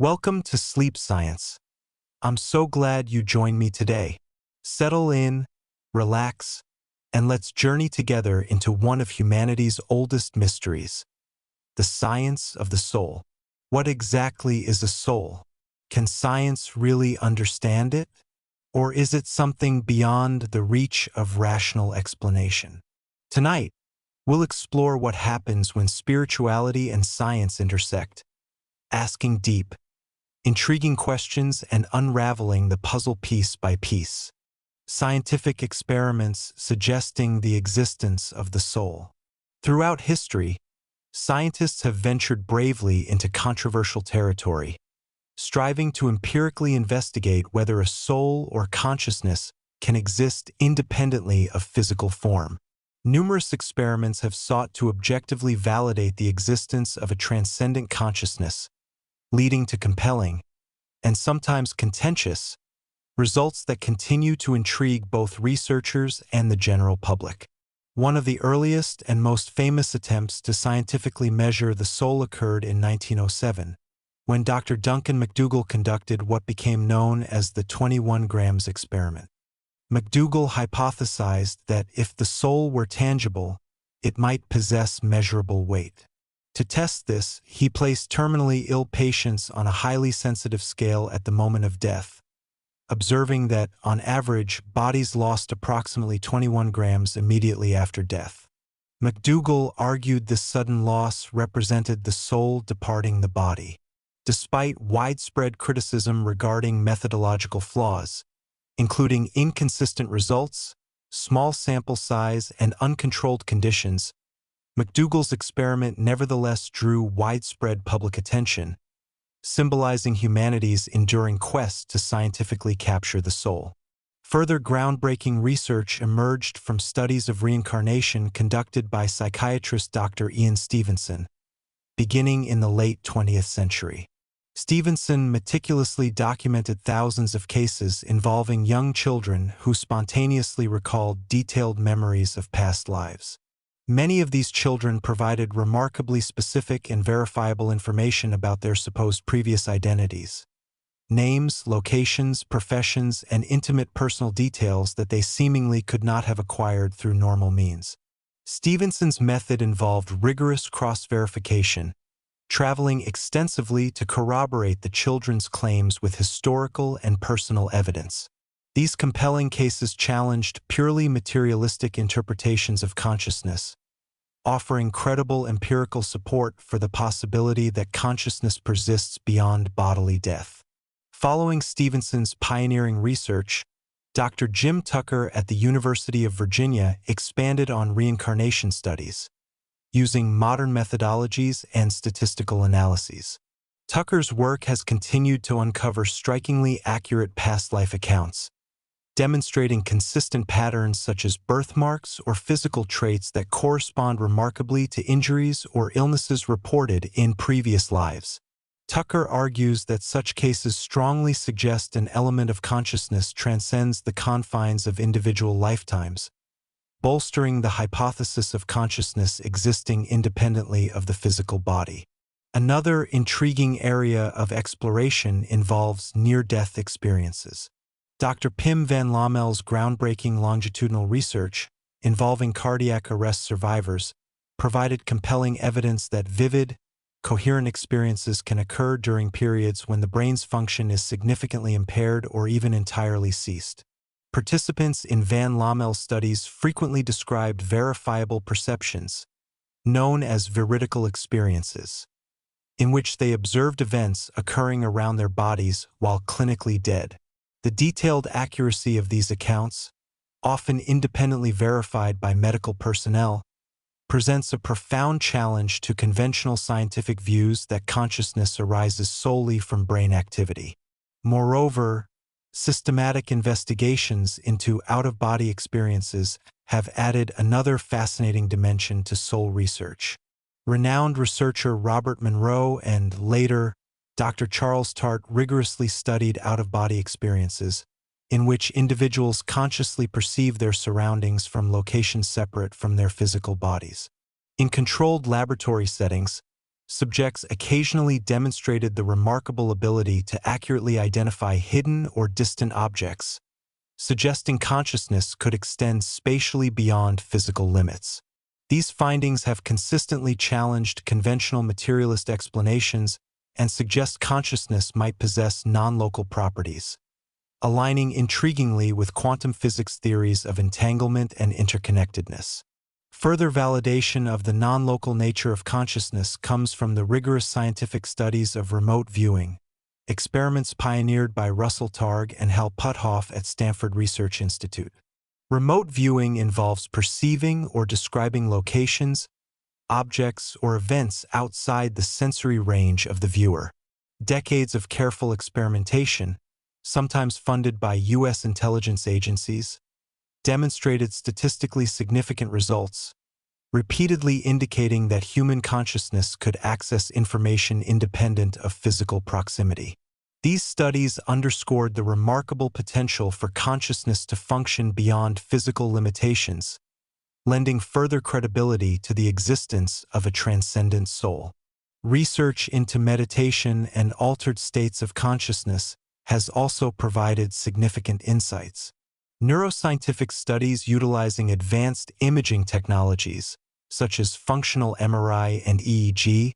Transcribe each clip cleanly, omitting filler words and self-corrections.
Welcome to Sleep Science. I'm so glad you joined me today. Settle in, relax, and let's journey together into one of humanity's oldest mysteries, the science of the soul. What exactly is a soul? Can science really understand it? Or is it something beyond the reach of rational explanation? Tonight, we'll explore what happens when spirituality and science intersect, asking deep, intriguing questions and unraveling the puzzle piece by piece. Scientific experiments suggesting the existence of the soul. Throughout history, scientists have ventured bravely into controversial territory, striving to empirically investigate whether a soul or consciousness can exist independently of physical form. Numerous experiments have sought to objectively validate the existence of a transcendent consciousness, leading to compelling, and sometimes contentious, results that continue to intrigue both researchers and the general public. One of the earliest and most famous attempts to scientifically measure the soul occurred in 1907, when Dr. Duncan McDougall conducted what became known as the 21 grams experiment. McDougall hypothesized that if the soul were tangible, it might possess measurable weight. To test this, he placed terminally ill patients on a highly sensitive scale at the moment of death, observing that, on average, bodies lost approximately 21 grams immediately after death. McDougall argued this sudden loss represented the soul departing the body. Despite widespread criticism regarding methodological flaws, including inconsistent results, small sample size, and uncontrolled conditions, McDougall's experiment nevertheless drew widespread public attention, symbolizing humanity's enduring quest to scientifically capture the soul. Further groundbreaking research emerged from studies of reincarnation conducted by psychiatrist Dr. Ian Stevenson, beginning in the late 20th century. Stevenson meticulously documented thousands of cases involving young children who spontaneously recalled detailed memories of past lives. Many of these children provided remarkably specific and verifiable information about their supposed previous identities. Names, locations, professions, and intimate personal details that they seemingly could not have acquired through normal means. Stevenson's method involved rigorous cross-verification, traveling extensively to corroborate the children's claims with historical and personal evidence. These compelling cases challenged purely materialistic interpretations of consciousness, offering credible empirical support for the possibility that consciousness persists beyond bodily death. Following Stevenson's pioneering research, Dr. Jim Tucker at the University of Virginia expanded on reincarnation studies, using modern methodologies and statistical analyses. Tucker's work has continued to uncover strikingly accurate past life accounts, demonstrating consistent patterns such as birthmarks or physical traits that correspond remarkably to injuries or illnesses reported in previous lives. Tucker argues that such cases strongly suggest an element of consciousness transcends the confines of individual lifetimes, bolstering the hypothesis of consciousness existing independently of the physical body. Another intriguing area of exploration involves near-death experiences. Dr. Pim van Lommel's groundbreaking longitudinal research involving cardiac arrest survivors provided compelling evidence that vivid, coherent experiences can occur during periods when the brain's function is significantly impaired or even entirely ceased. Participants in Van Lommel's studies frequently described verifiable perceptions, known as veridical experiences, in which they observed events occurring around their bodies while clinically dead. The detailed accuracy of these accounts, often independently verified by medical personnel, presents a profound challenge to conventional scientific views that consciousness arises solely from brain activity. Moreover, systematic investigations into out-of-body experiences have added another fascinating dimension to soul research. Renowned researcher Robert Monroe and, later, Dr. Charles Tart rigorously studied out-of-body experiences, in which individuals consciously perceive their surroundings from locations separate from their physical bodies. In controlled laboratory settings, Subjects occasionally demonstrated the remarkable ability to accurately identify hidden or distant objects, suggesting consciousness could extend spatially beyond physical limits. These findings have consistently challenged conventional materialist explanations and suggest consciousness might possess non-local properties, aligning intriguingly with quantum physics theories of entanglement and interconnectedness. Further validation of the non-local nature of consciousness comes from the rigorous scientific studies of remote viewing, experiments pioneered by Russell Targ and Hal Puthoff at Stanford Research Institute. Remote viewing involves perceiving or describing locations, objects, or events outside the sensory range of the viewer. Decades of careful experimentation, sometimes funded by U.S. intelligence agencies, demonstrated statistically significant results, repeatedly indicating that human consciousness could access information independent of physical proximity. These studies underscored the remarkable potential for consciousness to function beyond physical limitations, lending further credibility to the existence of a transcendent soul. Research into meditation and altered states of consciousness has also provided significant insights. Neuroscientific studies utilizing advanced imaging technologies, such as functional MRI and EEG,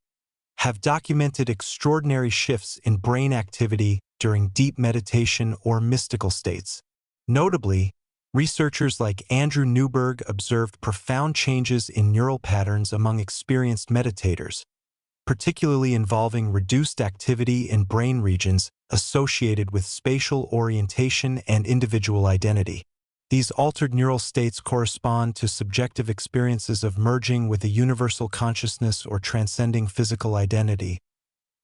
have documented extraordinary shifts in brain activity during deep meditation or mystical states. Notably, researchers like Andrew Newberg observed profound changes in neural patterns among experienced meditators, particularly involving reduced activity in brain regions associated with spatial orientation and individual identity. These altered neural states correspond to subjective experiences of merging with a universal consciousness or transcending physical identity,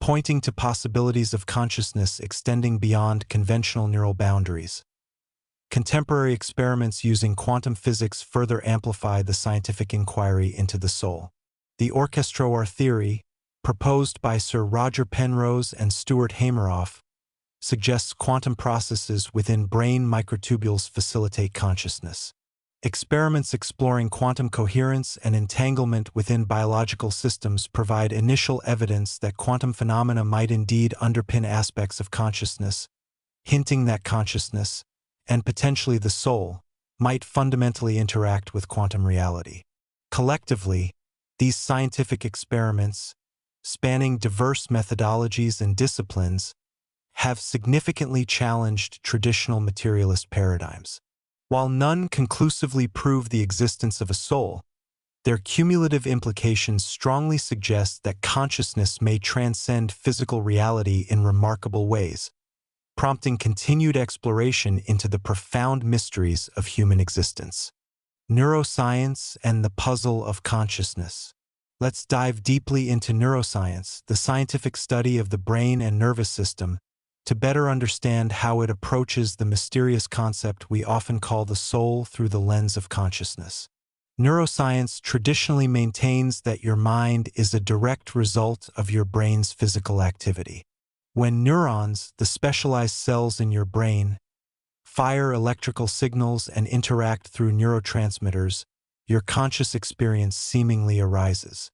pointing to possibilities of consciousness extending beyond conventional neural boundaries. Contemporary experiments using quantum physics further amplify the scientific inquiry into the soul. The Orch-OR theory, proposed by Sir Roger Penrose and Stuart Hameroff, suggests quantum processes within brain microtubules facilitate consciousness. Experiments exploring quantum coherence and entanglement within biological systems provide initial evidence that quantum phenomena might indeed underpin aspects of consciousness, hinting that consciousness, and potentially the soul, might fundamentally interact with quantum reality. Collectively, these scientific experiments, spanning diverse methodologies and disciplines, have significantly challenged traditional materialist paradigms. While none conclusively prove the existence of a soul, their cumulative implications strongly suggest that consciousness may transcend physical reality in remarkable ways, prompting continued exploration into the profound mysteries of human existence. Neuroscience and the puzzle of consciousness. Let's dive deeply into neuroscience, the scientific study of the brain and nervous system, to better understand how it approaches the mysterious concept we often call the soul through the lens of consciousness. Neuroscience traditionally maintains that your mind is a direct result of your brain's physical activity. When neurons, the specialized cells in your brain, fire electrical signals and interact through neurotransmitters, your conscious experience seemingly arises.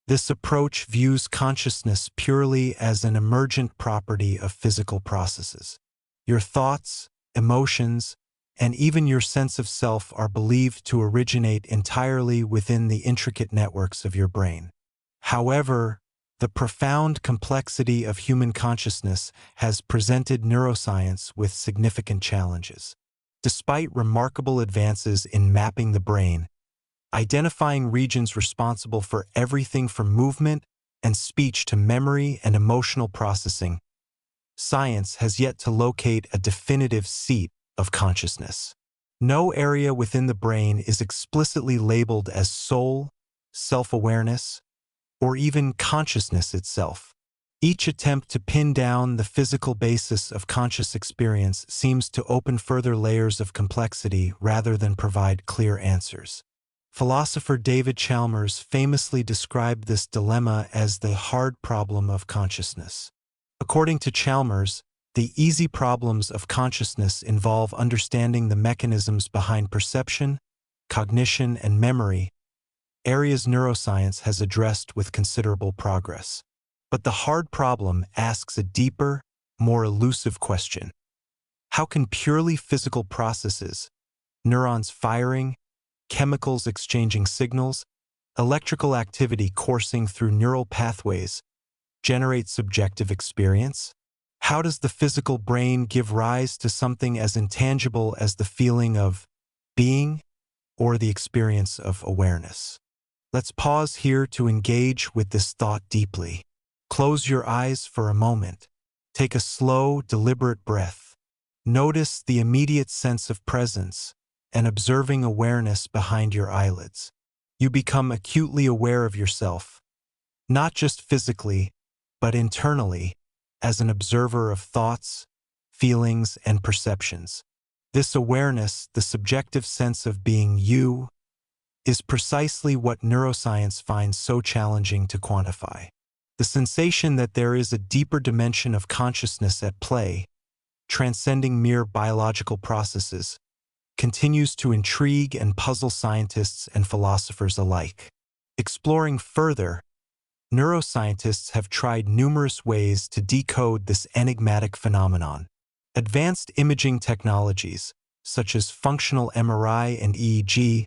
This approach views consciousness purely as an emergent property of physical processes. Your thoughts, emotions, and even your sense of self are believed to originate entirely within the intricate networks of your brain. However, the profound complexity of human consciousness has presented neuroscience with significant challenges. Despite remarkable advances in mapping the brain, identifying regions responsible for everything from movement and speech to memory and emotional processing, science has yet to locate a definitive seat of consciousness. No area within the brain is explicitly labeled as soul, self-awareness, or even consciousness itself. Each attempt to pin down the physical basis of conscious experience seems to open further layers of complexity rather than provide clear answers. Philosopher David Chalmers famously described this dilemma as the hard problem of consciousness. According to Chalmers, the easy problems of consciousness involve understanding the mechanisms behind perception, cognition, and memory, areas neuroscience has addressed with considerable progress. But the hard problem asks a deeper, more elusive question. How can purely physical processes, neurons firing, chemicals exchanging signals, electrical activity coursing through neural pathways, generate subjective experience? How does the physical brain give rise to something as intangible as the feeling of being or the experience of awareness? Let's pause here to engage with this thought deeply. Close your eyes for a moment. Take a slow, deliberate breath. Notice the immediate sense of presence and observing awareness behind your eyelids. You become acutely aware of yourself, not just physically, but internally, as an observer of thoughts, feelings, and perceptions. This awareness, the subjective sense of being you, is precisely what neuroscience finds so challenging to quantify. The sensation that there is a deeper dimension of consciousness at play, transcending mere biological processes, continues to intrigue and puzzle scientists and philosophers alike. Exploring further, neuroscientists have tried numerous ways to decode this enigmatic phenomenon. Advanced imaging technologies, such as functional MRI and EEG,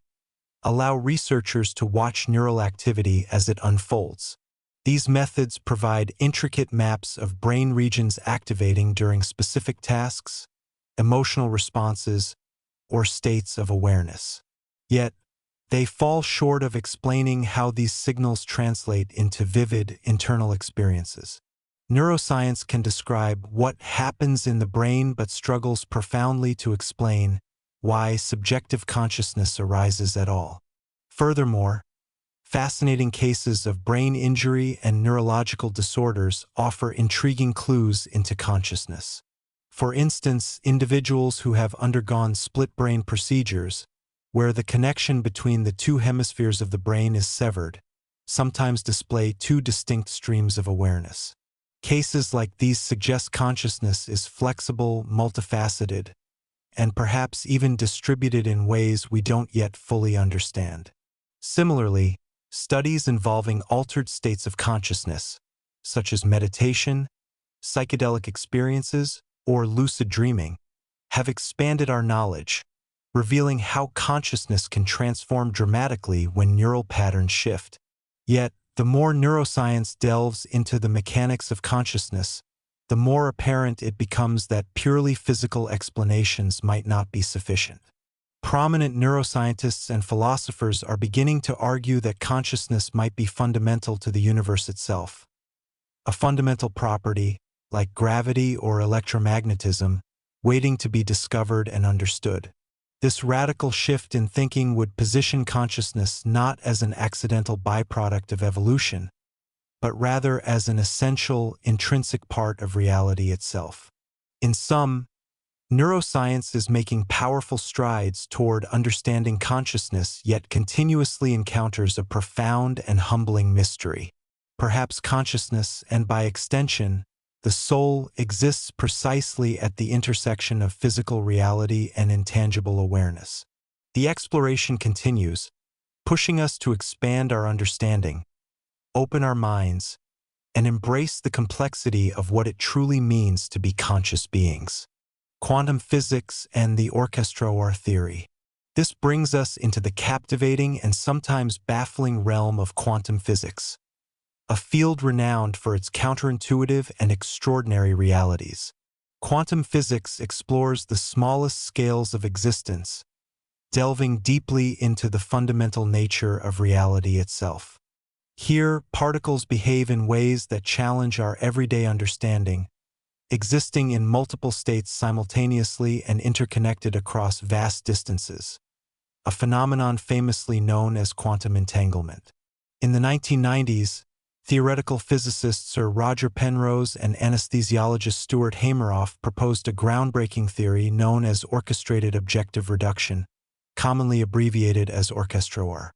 allow researchers to watch neural activity as it unfolds. These methods provide intricate maps of brain regions activating during specific tasks, emotional responses, or states of awareness. Yet, they fall short of explaining how these signals translate into vivid internal experiences. Neuroscience can describe what happens in the brain but struggles profoundly to explain why subjective consciousness arises at all. Furthermore, fascinating cases of brain injury and neurological disorders offer intriguing clues into consciousness. For instance, individuals who have undergone split-brain procedures, where the connection between the two hemispheres of the brain is severed, sometimes display two distinct streams of awareness. Cases like these suggest consciousness is flexible, multifaceted, and perhaps even distributed in ways we don't yet fully understand. Similarly, studies involving altered states of consciousness, such as meditation, psychedelic experiences, or lucid dreaming, have expanded our knowledge, revealing how consciousness can transform dramatically when neural patterns shift. Yet, the more neuroscience delves into the mechanics of consciousness, the more apparent it becomes that purely physical explanations might not be sufficient. Prominent neuroscientists and philosophers are beginning to argue that consciousness might be fundamental to the universe itself. A fundamental property, like gravity or electromagnetism, waiting to be discovered and understood. This radical shift in thinking would position consciousness not as an accidental byproduct of evolution, but rather as an essential, intrinsic part of reality itself. In sum, neuroscience is making powerful strides toward understanding consciousness, yet continuously encounters a profound and humbling mystery. Perhaps consciousness, and by extension, the soul, exists precisely at the intersection of physical reality and intangible awareness. The exploration continues, pushing us to expand our understanding, open our minds, and embrace the complexity of what it truly means to be conscious beings. Quantum physics and the Orch-OR theory. This brings us into the captivating and sometimes baffling realm of quantum physics, a field renowned for its counterintuitive and extraordinary realities. Quantum physics explores the smallest scales of existence, delving deeply into the fundamental nature of reality itself. Here, particles behave in ways that challenge our everyday understanding, existing in multiple states simultaneously and interconnected across vast distances, a phenomenon famously known as quantum entanglement. In the 1990s, theoretical physicist Sir Roger Penrose and anesthesiologist Stuart Hameroff proposed a groundbreaking theory known as orchestrated objective reduction, commonly abbreviated as Orch-OR.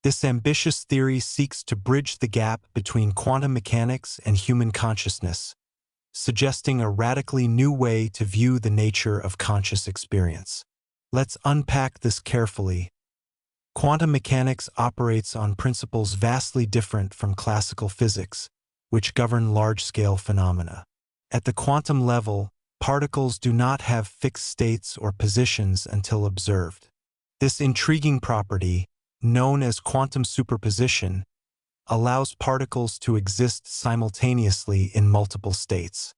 This ambitious theory seeks to bridge the gap between quantum mechanics and human consciousness, suggesting a radically new way to view the nature of conscious experience. Let's unpack this carefully. Quantum mechanics operates on principles vastly different from classical physics, which govern large-scale phenomena. At the quantum level, particles do not have fixed states or positions until observed. This intriguing property, known as quantum superposition, allows particles to exist simultaneously in multiple states.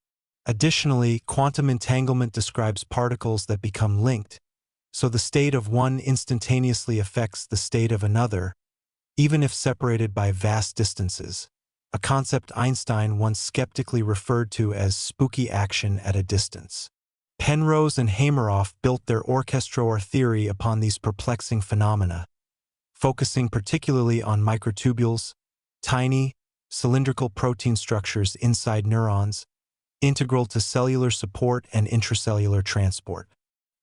Additionally, quantum entanglement describes particles that become linked, so the state of one instantaneously affects the state of another, even if separated by vast distances, a concept Einstein once skeptically referred to as spooky action at a distance. Penrose and Hameroff built their Orch-OR theory upon these perplexing phenomena, focusing particularly on microtubules, tiny, cylindrical protein structures inside neurons, integral to cellular support and intracellular transport.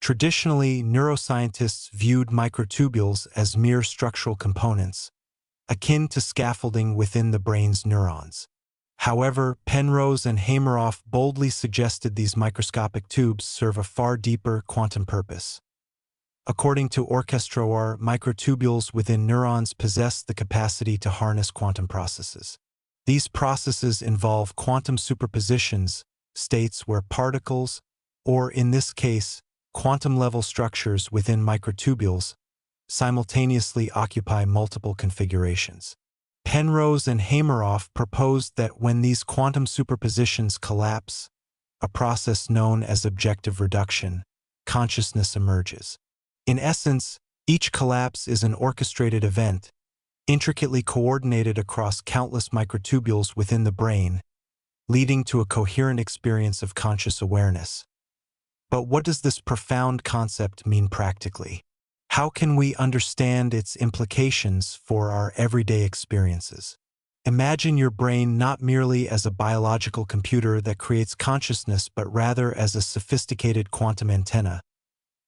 Traditionally, neuroscientists viewed microtubules as mere structural components, akin to scaffolding within the brain's neurons. However, Penrose and Hameroff boldly suggested these microscopic tubes serve a far deeper quantum purpose. According to Orch-OR, microtubules within neurons possess the capacity to harness quantum processes. These processes involve quantum superpositions, states where particles, or in this case, quantum-level structures within microtubules, simultaneously occupy multiple configurations. Penrose and Hameroff proposed that when these quantum superpositions collapse, a process known as objective reduction, consciousness emerges. In essence, each collapse is an orchestrated event, intricately coordinated across countless microtubules within the brain, leading to a coherent experience of conscious awareness. But what does this profound concept mean practically? How can we understand its implications for our everyday experiences? Imagine your brain not merely as a biological computer that creates consciousness, but rather as a sophisticated quantum antenna,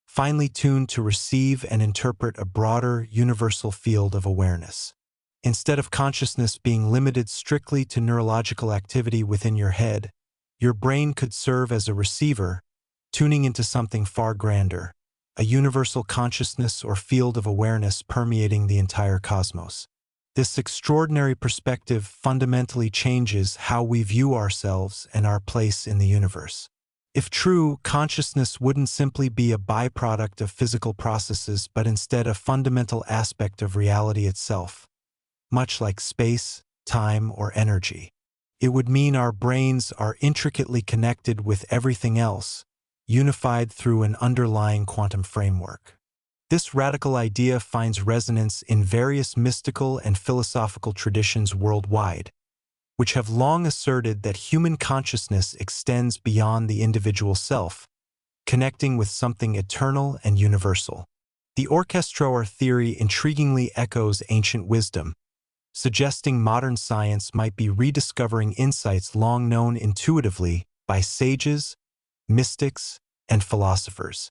finely tuned to receive and interpret a broader, universal field of awareness. Instead of consciousness being limited strictly to neurological activity within your head, your brain could serve as a receiver, tuning into something far grander, a universal consciousness or field of awareness permeating the entire cosmos. This extraordinary perspective fundamentally changes how we view ourselves and our place in the universe. If true, consciousness wouldn't simply be a byproduct of physical processes, but instead a fundamental aspect of reality itself, much like space, time, or energy. It would mean our brains are intricately connected with everything else, unified through an underlying quantum framework. This radical idea finds resonance in various mystical and philosophical traditions worldwide, which have long asserted that human consciousness extends beyond the individual self, connecting with something eternal and universal. The Orch-OR theory intriguingly echoes ancient wisdom, suggesting modern science might be rediscovering insights long known intuitively by sages, mystics, and philosophers.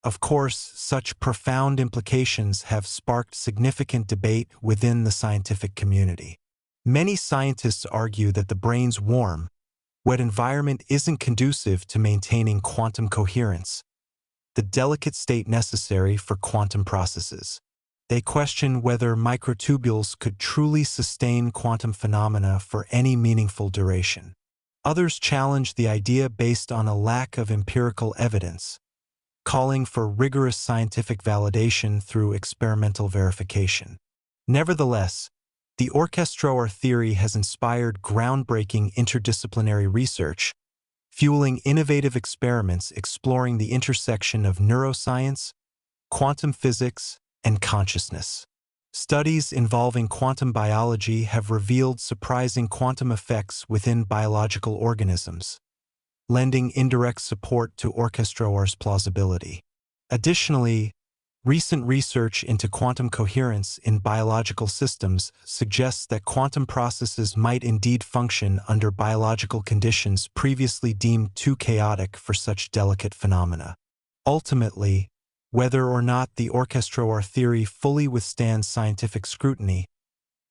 Of course, such profound implications have sparked significant debate within the scientific community. Many scientists argue that the brain's warm, wet environment isn't conducive to maintaining quantum coherence, the delicate state necessary for quantum processes. They question whether microtubules could truly sustain quantum phenomena for any meaningful duration. Others challenge the idea based on a lack of empirical evidence, calling for rigorous scientific validation through experimental verification. Nevertheless, the Orch-OR theory has inspired groundbreaking interdisciplinary research, fueling innovative experiments exploring the intersection of neuroscience, quantum physics, and consciousness. Studies involving quantum biology have revealed surprising quantum effects within biological organisms, lending indirect support to Orch-OR's plausibility. Additionally, recent research into quantum coherence in biological systems suggests that quantum processes might indeed function under biological conditions previously deemed too chaotic for such delicate phenomena. Ultimately, whether or not the Orch-OR theory fully withstands scientific scrutiny,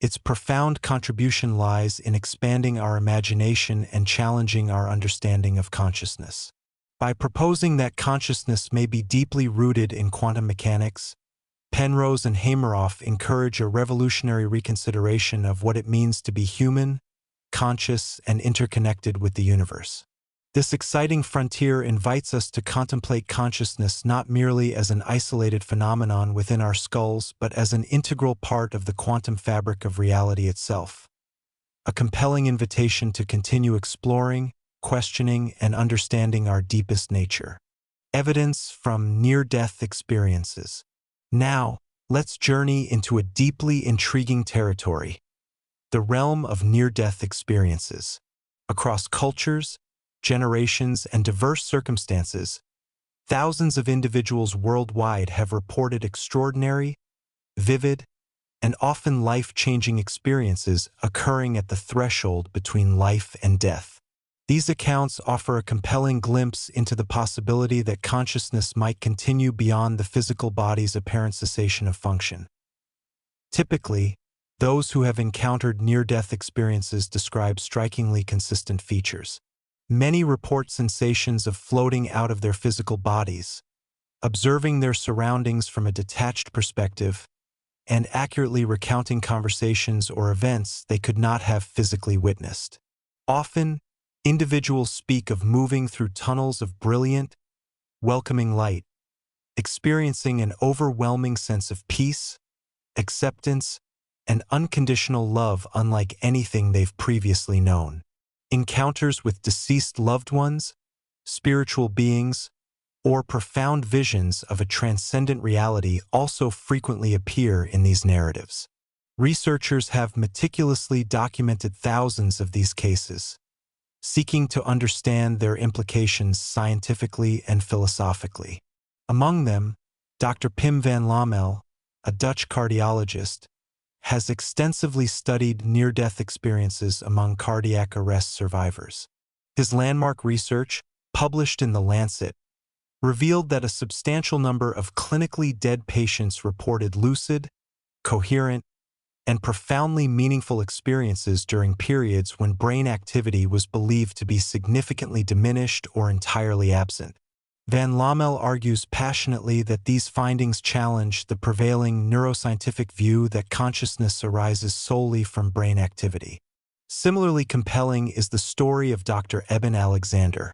its profound contribution lies in expanding our imagination and challenging our understanding of consciousness. By proposing that consciousness may be deeply rooted in quantum mechanics, Penrose and Hameroff encourage a revolutionary reconsideration of what it means to be human, conscious, and interconnected with the universe. This exciting frontier invites us to contemplate consciousness not merely as an isolated phenomenon within our skulls, but as an integral part of the quantum fabric of reality itself. A compelling invitation to continue exploring, questioning, and understanding our deepest nature. Evidence from near-death experiences. Now, let's journey into a deeply intriguing territory, the realm of near-death experiences. Across cultures, generations, and diverse circumstances, thousands of individuals worldwide have reported extraordinary, vivid, and often life-changing experiences occurring at the threshold between life and death. These accounts offer a compelling glimpse into the possibility that consciousness might continue beyond the physical body's apparent cessation of function. Typically, those who have encountered near-death experiences describe strikingly consistent features. Many report sensations of floating out of their physical bodies, observing their surroundings from a detached perspective, and accurately recounting conversations or events they could not have physically witnessed. Often, individuals speak of moving through tunnels of brilliant, welcoming light, experiencing an overwhelming sense of peace, acceptance, and unconditional love unlike anything they've previously known. Encounters with deceased loved ones, spiritual beings, or profound visions of a transcendent reality also frequently appear in these narratives. Researchers have meticulously documented thousands of these cases, seeking to understand their implications scientifically and philosophically. Among them, Dr. Pim van Lommel, a Dutch cardiologist, has extensively studied near-death experiences among cardiac arrest survivors. His landmark research, published in The Lancet, revealed that a substantial number of clinically dead patients reported lucid, coherent, and profoundly meaningful experiences during periods when brain activity was believed to be significantly diminished or entirely absent. Van Lommel argues passionately that these findings challenge the prevailing neuroscientific view that consciousness arises solely from brain activity. Similarly compelling is the story of Dr. Eben Alexander,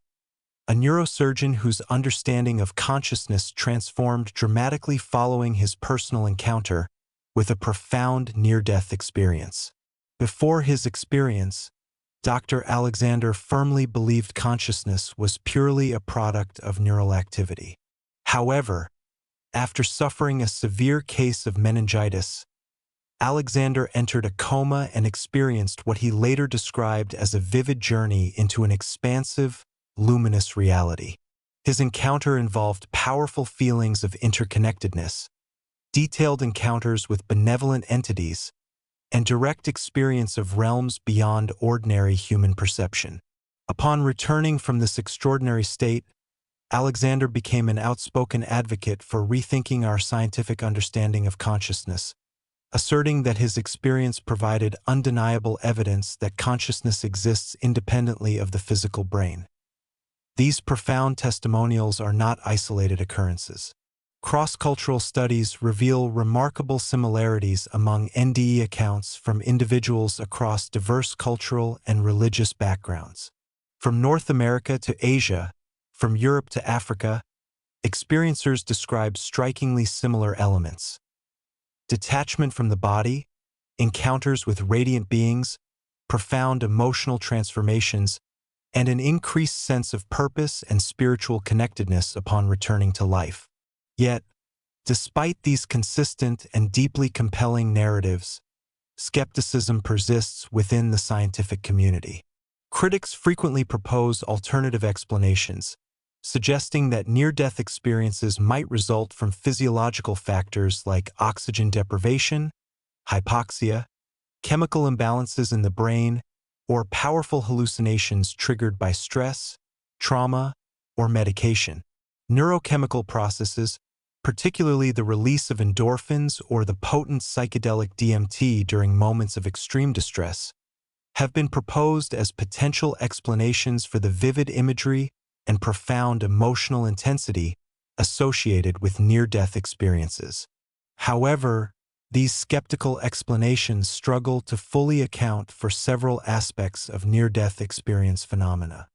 a neurosurgeon whose understanding of consciousness transformed dramatically following his personal encounter with a profound near-death experience. Before his experience, Dr. Alexander firmly believed consciousness was purely a product of neural activity. However, after suffering a severe case of meningitis, Alexander entered a coma and experienced what he later described as a vivid journey into an expansive, luminous reality. His encounter involved powerful feelings of interconnectedness, detailed encounters with benevolent entities, and direct experience of realms beyond ordinary human perception. Upon returning from this extraordinary state, Alexander became an outspoken advocate for rethinking our scientific understanding of consciousness, asserting that his experience provided undeniable evidence that consciousness exists independently of the physical brain. These profound testimonials are not isolated occurrences. Cross-cultural studies reveal remarkable similarities among NDE accounts from individuals across diverse cultural and religious backgrounds. From North America to Asia, from Europe to Africa, experiencers describe strikingly similar elements. Detachment from the body, encounters with radiant beings, profound emotional transformations, and an increased sense of purpose and spiritual connectedness upon returning to life. Yet, despite these consistent and deeply compelling narratives, skepticism persists within the scientific community. Critics frequently propose alternative explanations, suggesting that near-death experiences might result from physiological factors like oxygen deprivation, hypoxia, chemical imbalances in the brain, or powerful hallucinations triggered by stress, trauma, or medication. Neurochemical processes, particularly the release of endorphins or the potent psychedelic DMT during moments of extreme distress, have been proposed as potential explanations for the vivid imagery and profound emotional intensity associated with near-death experiences. However, these skeptical explanations struggle to fully account for several aspects of near-death experience phenomena.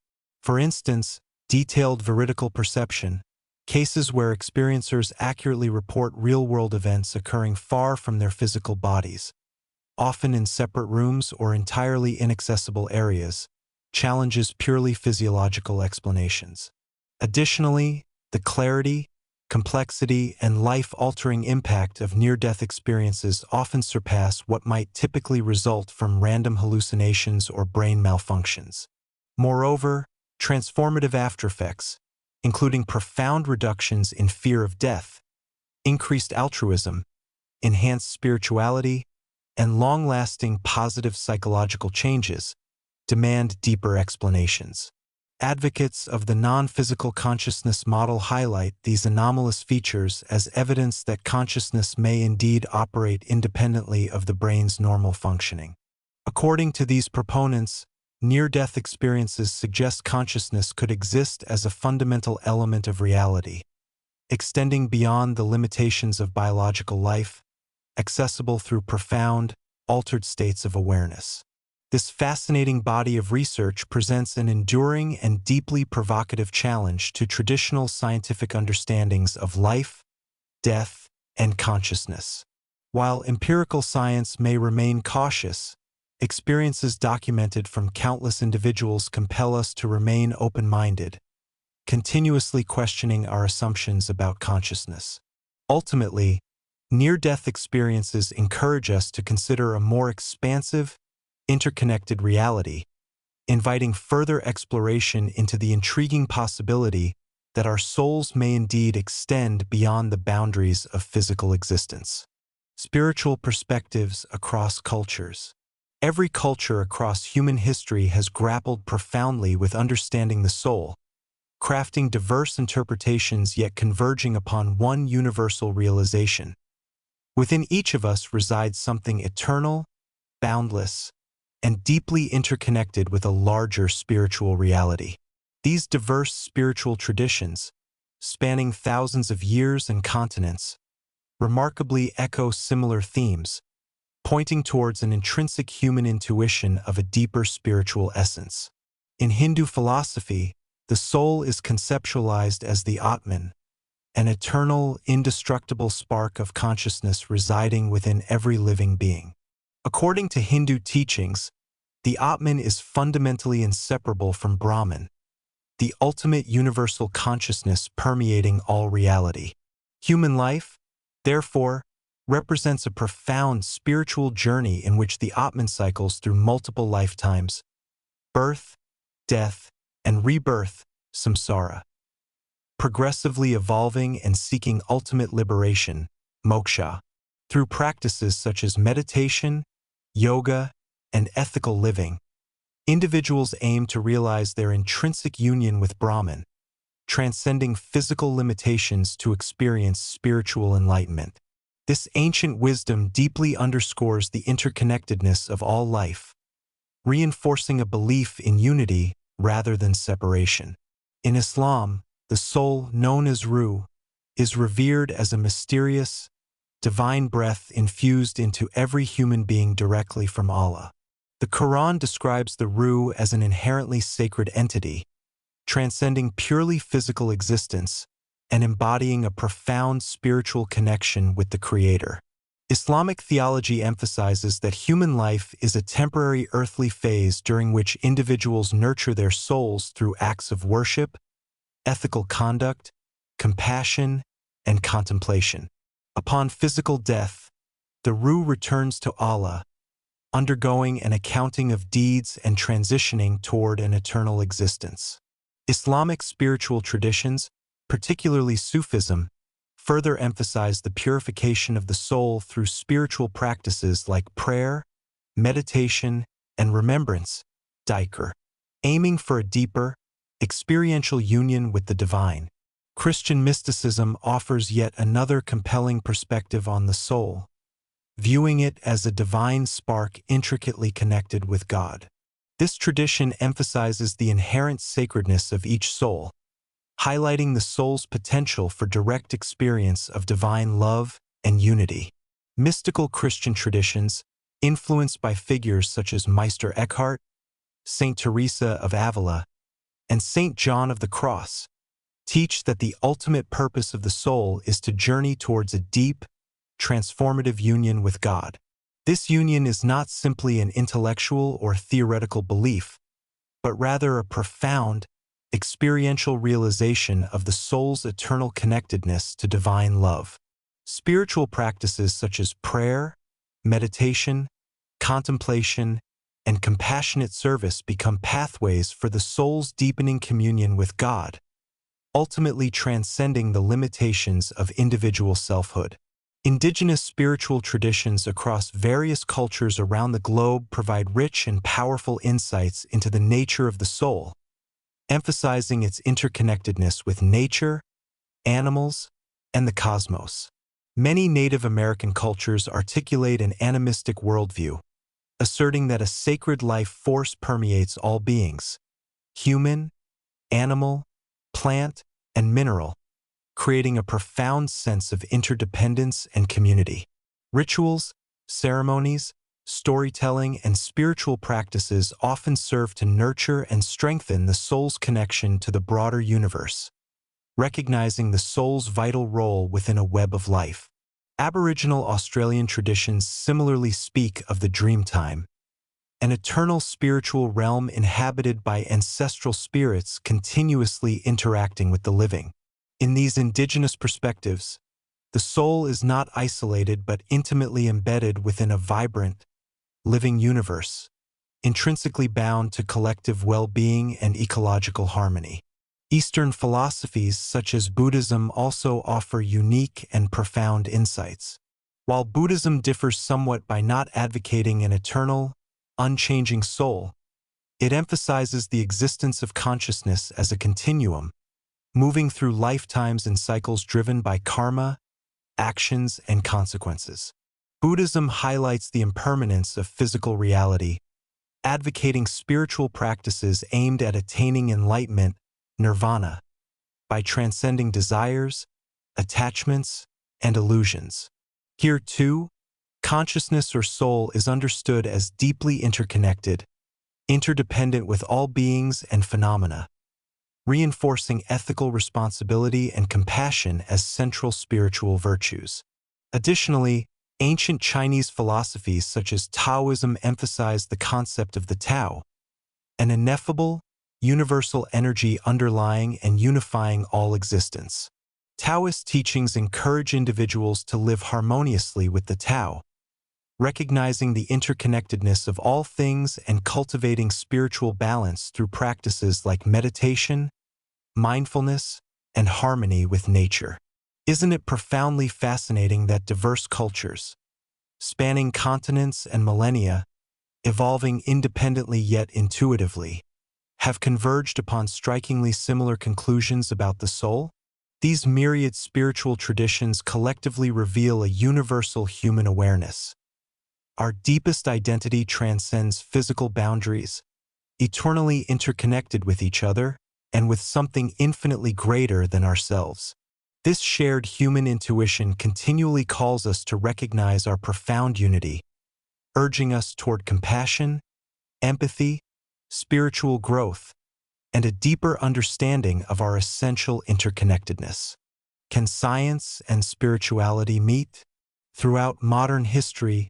For instance, detailed veridical perception, cases where experiencers accurately report real-world events occurring far from their physical bodies, often in separate rooms or entirely inaccessible areas, challenges purely physiological explanations. Additionally, the clarity, complexity, and life-altering impact of near-death experiences often surpass what might typically result from random hallucinations or brain malfunctions. Moreover, transformative aftereffects, including profound reductions in fear of death, increased altruism, enhanced spirituality, and long-lasting positive psychological changes, demand deeper explanations. Advocates of the non-physical consciousness model highlight these anomalous features as evidence that consciousness may indeed operate independently of the brain's normal functioning. According to these proponents, near-death experiences suggest consciousness could exist as a fundamental element of reality, extending beyond the limitations of biological life, accessible through profound, altered states of awareness. This fascinating body of research presents an enduring and deeply provocative challenge to traditional scientific understandings of life, death, and consciousness. While empirical science may remain cautious, experiences documented from countless individuals compel us to remain open-minded, continuously questioning our assumptions about consciousness. Ultimately, near-death experiences encourage us to consider a more expansive, interconnected reality, inviting further exploration into the intriguing possibility that our souls may indeed extend beyond the boundaries of physical existence. Spiritual perspectives across cultures. Every culture across human history has grappled profoundly with understanding the soul, crafting diverse interpretations yet converging upon one universal realization. Within each of us resides something eternal, boundless, and deeply interconnected with a larger spiritual reality. These diverse spiritual traditions, spanning thousands of years and continents, remarkably echo similar themes, pointing towards an intrinsic human intuition of a deeper spiritual essence. In Hindu philosophy, the soul is conceptualized as the Atman, an eternal, indestructible spark of consciousness residing within every living being. According to Hindu teachings, the Atman is fundamentally inseparable from Brahman, the ultimate universal consciousness permeating all reality. Human life, therefore, represents a profound spiritual journey in which the Atman cycles through multiple lifetimes: birth, death, and rebirth, samsara, progressively evolving and seeking ultimate liberation, moksha. Through practices such as meditation, yoga, and ethical living, individuals aim to realize their intrinsic union with Brahman, transcending physical limitations to experience spiritual enlightenment. This ancient wisdom deeply underscores the interconnectedness of all life, reinforcing a belief in unity rather than separation. In Islam, the soul, known as Ruh, is revered as a mysterious, divine breath infused into every human being directly from Allah. The Quran describes the Ruh as an inherently sacred entity, transcending purely physical existence and embodying a profound spiritual connection with the Creator. Islamic theology emphasizes that human life is a temporary earthly phase during which individuals nurture their souls through acts of worship, ethical conduct, compassion, and contemplation. Upon physical death, the Ruh returns to Allah, undergoing an accounting of deeds and transitioning toward an eternal existence. Islamic spiritual traditions, particularly Sufism, further emphasize the purification of the soul through spiritual practices like prayer, meditation, and remembrance, dhikr, aiming for a deeper, experiential union with the divine. Christian mysticism offers yet another compelling perspective on the soul, viewing it as a divine spark intricately connected with God. This tradition emphasizes the inherent sacredness of each soul, highlighting the soul's potential for direct experience of divine love and unity. Mystical Christian traditions, influenced by figures such as Meister Eckhart, Saint Teresa of Avila, and Saint John of the Cross, teach that the ultimate purpose of the soul is to journey towards a deep, transformative union with God. This union is not simply an intellectual or theoretical belief, but rather a profound, experiential realization of the soul's eternal connectedness to divine love. Spiritual practices such as prayer, meditation, contemplation, and compassionate service become pathways for the soul's deepening communion with God, ultimately transcending the limitations of individual selfhood. Indigenous spiritual traditions across various cultures around the globe provide rich and powerful insights into the nature of the soul, emphasizing its interconnectedness with nature, animals, and the cosmos. Many Native American cultures articulate an animistic worldview, asserting that a sacred life force permeates all beings, human, animal, plant, and mineral, creating a profound sense of interdependence and community. Rituals, ceremonies, storytelling, and spiritual practices often serve to nurture and strengthen the soul's connection to the broader universe, recognizing the soul's vital role within a web of life. Aboriginal Australian traditions similarly speak of the dreamtime, an eternal spiritual realm inhabited by ancestral spirits continuously interacting with the living. In these indigenous perspectives, the soul is not isolated but intimately embedded within a vibrant, living universe, intrinsically bound to collective well-being and ecological harmony. Eastern philosophies such as Buddhism also offer unique and profound insights. While Buddhism differs somewhat by not advocating an eternal, unchanging soul, it emphasizes the existence of consciousness as a continuum, moving through lifetimes in cycles driven by karma, actions, and consequences. Buddhism highlights the impermanence of physical reality, advocating spiritual practices aimed at attaining enlightenment, nirvana, by transcending desires, attachments, and illusions. Here, too, consciousness or soul is understood as deeply interconnected, interdependent with all beings and phenomena, reinforcing ethical responsibility and compassion as central spiritual virtues. Additionally, ancient Chinese philosophies such as Taoism emphasize the concept of the Tao, an ineffable, universal energy underlying and unifying all existence. Taoist teachings encourage individuals to live harmoniously with the Tao, recognizing the interconnectedness of all things and cultivating spiritual balance through practices like meditation, mindfulness, and harmony with nature. Isn't it profoundly fascinating that diverse cultures, spanning continents and millennia, evolving independently yet intuitively, have converged upon strikingly similar conclusions about the soul? These myriad spiritual traditions collectively reveal a universal human awareness. Our deepest identity transcends physical boundaries, eternally interconnected with each other and with something infinitely greater than ourselves. This shared human intuition continually calls us to recognize our profound unity, urging us toward compassion, empathy, spiritual growth, and a deeper understanding of our essential interconnectedness. Can science and spirituality meet? Throughout modern history,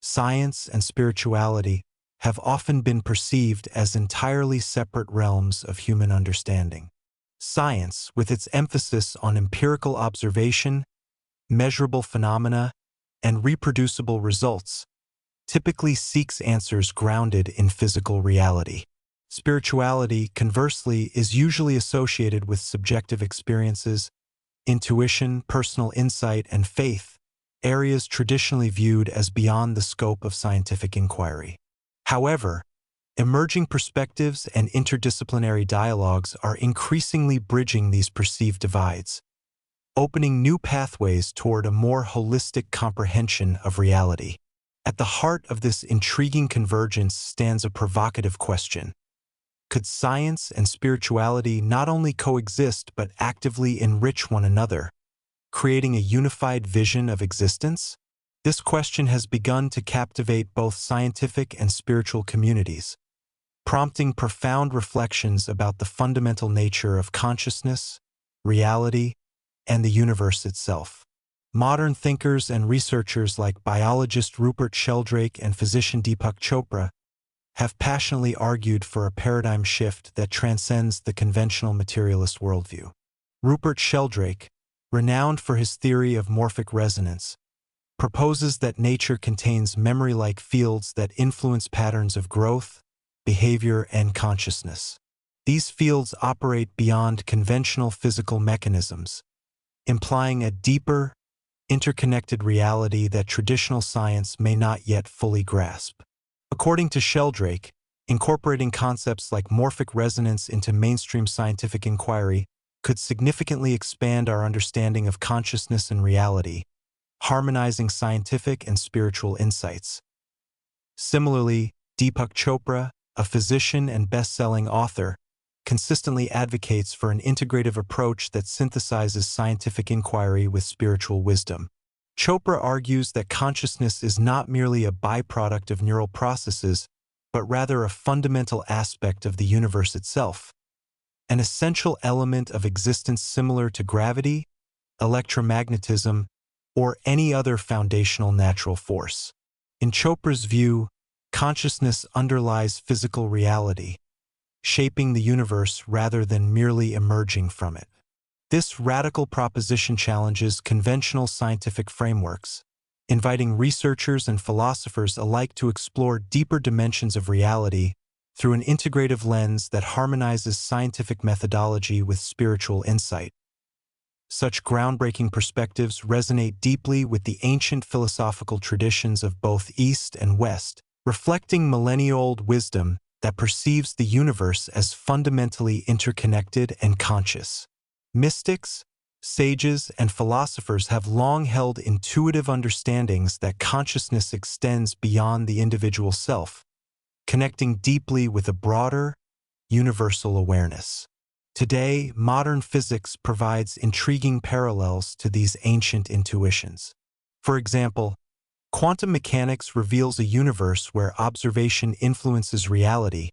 science and spirituality have often been perceived as entirely separate realms of human understanding. Science, with its emphasis on empirical observation, measurable phenomena, and reproducible results, typically seeks answers grounded in physical reality. Spirituality, conversely, is usually associated with subjective experiences, intuition, personal insight, and faith, areas traditionally viewed as beyond the scope of scientific inquiry. However, emerging perspectives and interdisciplinary dialogues are increasingly bridging these perceived divides, opening new pathways toward a more holistic comprehension of reality. At the heart of this intriguing convergence stands a provocative question. Could science and spirituality not only coexist but actively enrich one another, creating a unified vision of existence? This question has begun to captivate both scientific and spiritual communities, prompting profound reflections about the fundamental nature of consciousness, reality, and the universe itself. Modern thinkers and researchers like biologist Rupert Sheldrake and physician Deepak Chopra have passionately argued for a paradigm shift that transcends the conventional materialist worldview. Rupert Sheldrake, renowned for his theory of morphic resonance, proposes that nature contains memory-like fields that influence patterns of growth, behavior, and consciousness. These fields operate beyond conventional physical mechanisms, implying a deeper, interconnected reality that traditional science may not yet fully grasp. According to Sheldrake, incorporating concepts like morphic resonance into mainstream scientific inquiry could significantly expand our understanding of consciousness and reality, harmonizing scientific and spiritual insights. Similarly, Deepak Chopra, a physician and best-selling author, consistently advocates for an integrative approach that synthesizes scientific inquiry with spiritual wisdom. Chopra argues that consciousness is not merely a byproduct of neural processes, but rather a fundamental aspect of the universe itself, an essential element of existence similar to gravity, electromagnetism, or any other foundational natural force. In Chopra's view, consciousness underlies physical reality, shaping the universe rather than merely emerging from it. This radical proposition challenges conventional scientific frameworks, inviting researchers and philosophers alike to explore deeper dimensions of reality through an integrative lens that harmonizes scientific methodology with spiritual insight. Such groundbreaking perspectives resonate deeply with the ancient philosophical traditions of both East and West, reflecting millennia-old wisdom that perceives the universe as fundamentally interconnected and conscious. Mystics, sages, and philosophers have long held intuitive understandings that consciousness extends beyond the individual self, connecting deeply with a broader, universal awareness. Today, modern physics provides intriguing parallels to these ancient intuitions. For example, quantum mechanics reveals a universe where observation influences reality,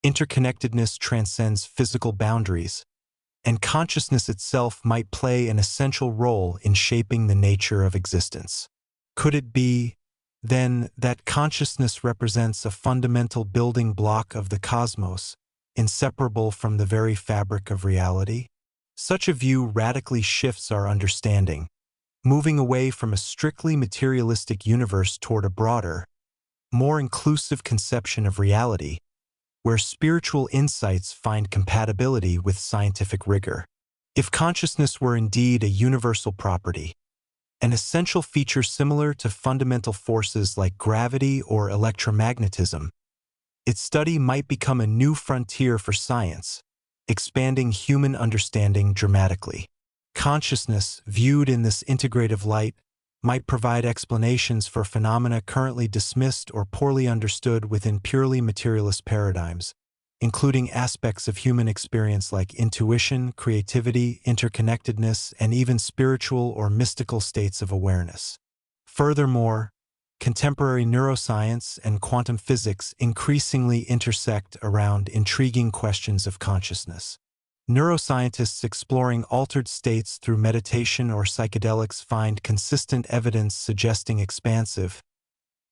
interconnectedness transcends physical boundaries, and consciousness itself might play an essential role in shaping the nature of existence. Could it be, then, that consciousness represents a fundamental building block of the cosmos, inseparable from the very fabric of reality? Such a view radically shifts our understanding, moving away from a strictly materialistic universe toward a broader, more inclusive conception of reality, where spiritual insights find compatibility with scientific rigor. If consciousness were indeed a universal property, an essential feature similar to fundamental forces like gravity or electromagnetism, its study might become a new frontier for science, expanding human understanding dramatically. Consciousness, viewed in this integrative light, might provide explanations for phenomena currently dismissed or poorly understood within purely materialist paradigms, including aspects of human experience like intuition, creativity, interconnectedness, and even spiritual or mystical states of awareness. Furthermore, contemporary neuroscience and quantum physics increasingly intersect around intriguing questions of consciousness. Neuroscientists exploring altered states through meditation or psychedelics find consistent evidence suggesting expansive,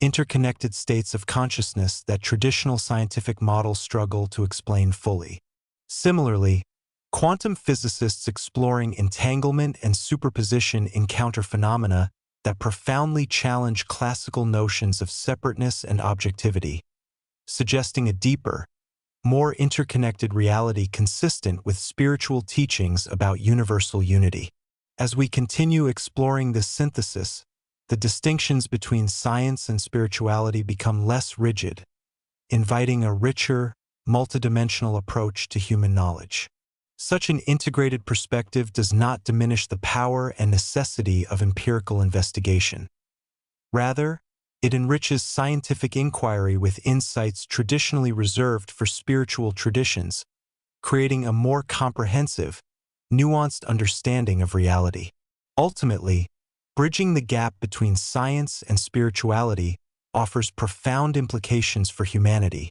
interconnected states of consciousness that traditional scientific models struggle to explain fully. Similarly, quantum physicists exploring entanglement and superposition encounter phenomena that profoundly challenge classical notions of separateness and objectivity, suggesting a deeper, more interconnected reality consistent with spiritual teachings about universal unity. As we continue exploring this synthesis, the distinctions between science and spirituality become less rigid, inviting a richer, multidimensional approach to human knowledge. Such an integrated perspective does not diminish the power and necessity of empirical investigation. Rather, it enriches scientific inquiry with insights traditionally reserved for spiritual traditions, creating a more comprehensive, nuanced understanding of reality. Ultimately, bridging the gap between science and spirituality offers profound implications for humanity,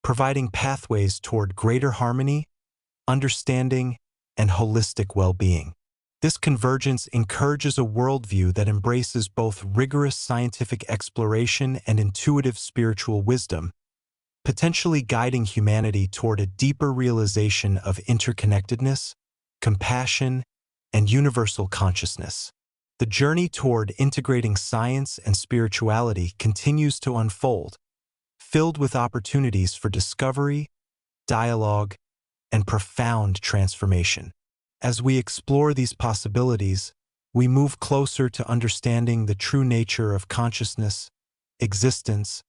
providing pathways toward greater harmony, understanding, and holistic well-being. This convergence encourages a worldview that embraces both rigorous scientific exploration and intuitive spiritual wisdom, potentially guiding humanity toward a deeper realization of interconnectedness, compassion, and universal consciousness. The journey toward integrating science and spirituality continues to unfold, filled with opportunities for discovery, dialogue, and profound transformation. As we explore these possibilities, we move closer to understanding the true nature of consciousness, existence,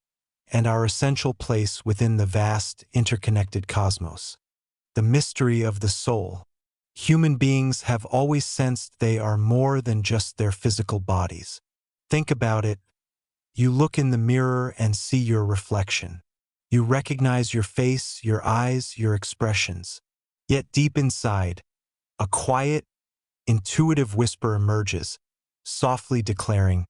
and our essential place within the vast, interconnected cosmos. The mystery of the soul. Human beings have always sensed they are more than just their physical bodies. Think about it. You look in the mirror and see your reflection. You recognize your face, your eyes, your expressions. Yet deep inside, a quiet, intuitive whisper emerges, softly declaring,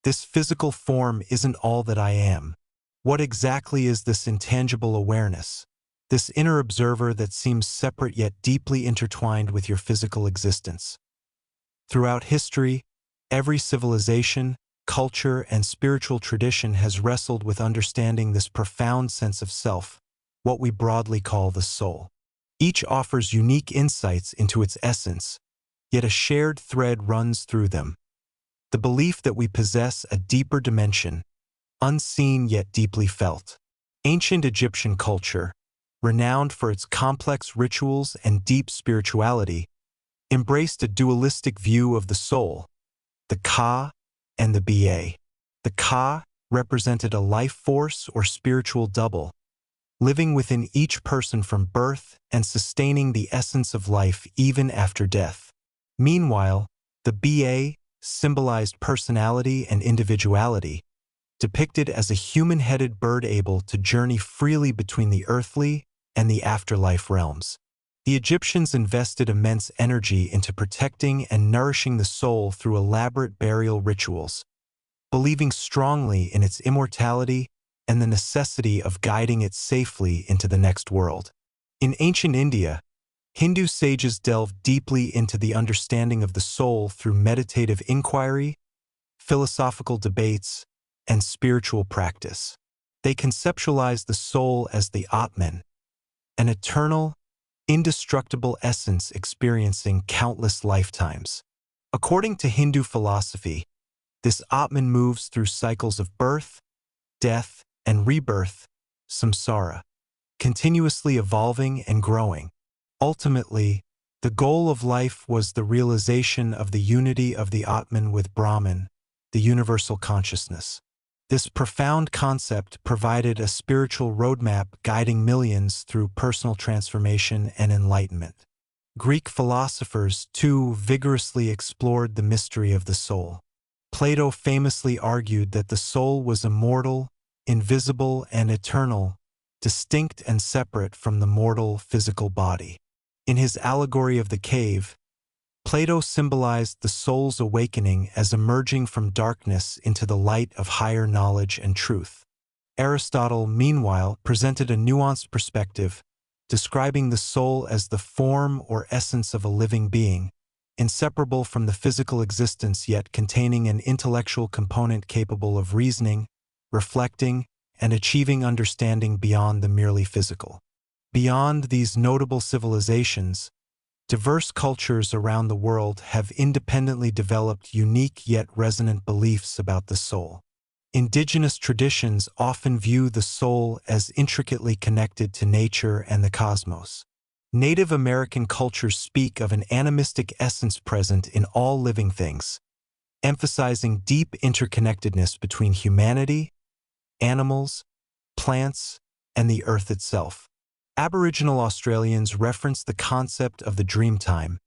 "This physical form isn't all that I am." What exactly is this intangible awareness? This inner observer that seems separate yet deeply intertwined with your physical existence. Throughout history, every civilization, culture, and spiritual tradition has wrestled with understanding this profound sense of self, what we broadly call the soul. Each offers unique insights into its essence, yet a shared thread runs through them. The belief that we possess a deeper dimension, unseen yet deeply felt. Ancient Egyptian culture, renowned for its complex rituals and deep spirituality, embraced a dualistic view of the soul, the Ka and the Ba. The Ka represented a life force or spiritual double, living within each person from birth and sustaining the essence of life even after death. Meanwhile, the Ba symbolized personality and individuality, depicted as a human-headed bird able to journey freely between the earthly and the afterlife realms. The Egyptians invested immense energy into protecting and nourishing the soul through elaborate burial rituals, believing strongly in its immortality and the necessity of guiding it safely into the next world. In ancient India, Hindu sages delved deeply into the understanding of the soul through meditative inquiry, philosophical debates, and spiritual practice. They conceptualized the soul as the Atman, an eternal, indestructible essence experiencing countless lifetimes. According to Hindu philosophy, this Atman moves through cycles of birth, death, and rebirth, samsara, continuously evolving and growing. Ultimately, the goal of life was the realization of the unity of the Atman with Brahman, the universal consciousness. This profound concept provided a spiritual roadmap guiding millions through personal transformation and enlightenment. Greek philosophers, too, vigorously explored the mystery of the soul. Plato famously argued that the soul was immortal, invisible, and eternal, distinct and separate from the mortal physical body. In his allegory of the cave, Plato symbolized the soul's awakening as emerging from darkness into the light of higher knowledge and truth. Aristotle, meanwhile, presented a nuanced perspective, describing the soul as the form or essence of a living being, inseparable from the physical existence yet containing an intellectual component capable of reasoning, reflecting, and achieving understanding beyond the merely physical. Beyond these notable civilizations, diverse cultures around the world have independently developed unique yet resonant beliefs about the soul. Indigenous traditions often view the soul as intricately connected to nature and the cosmos. Native American cultures speak of an animistic essence present in all living things, emphasizing deep interconnectedness between humanity, animals, plants, and the earth itself. Aboriginal Australians reference the concept of the dreamtime,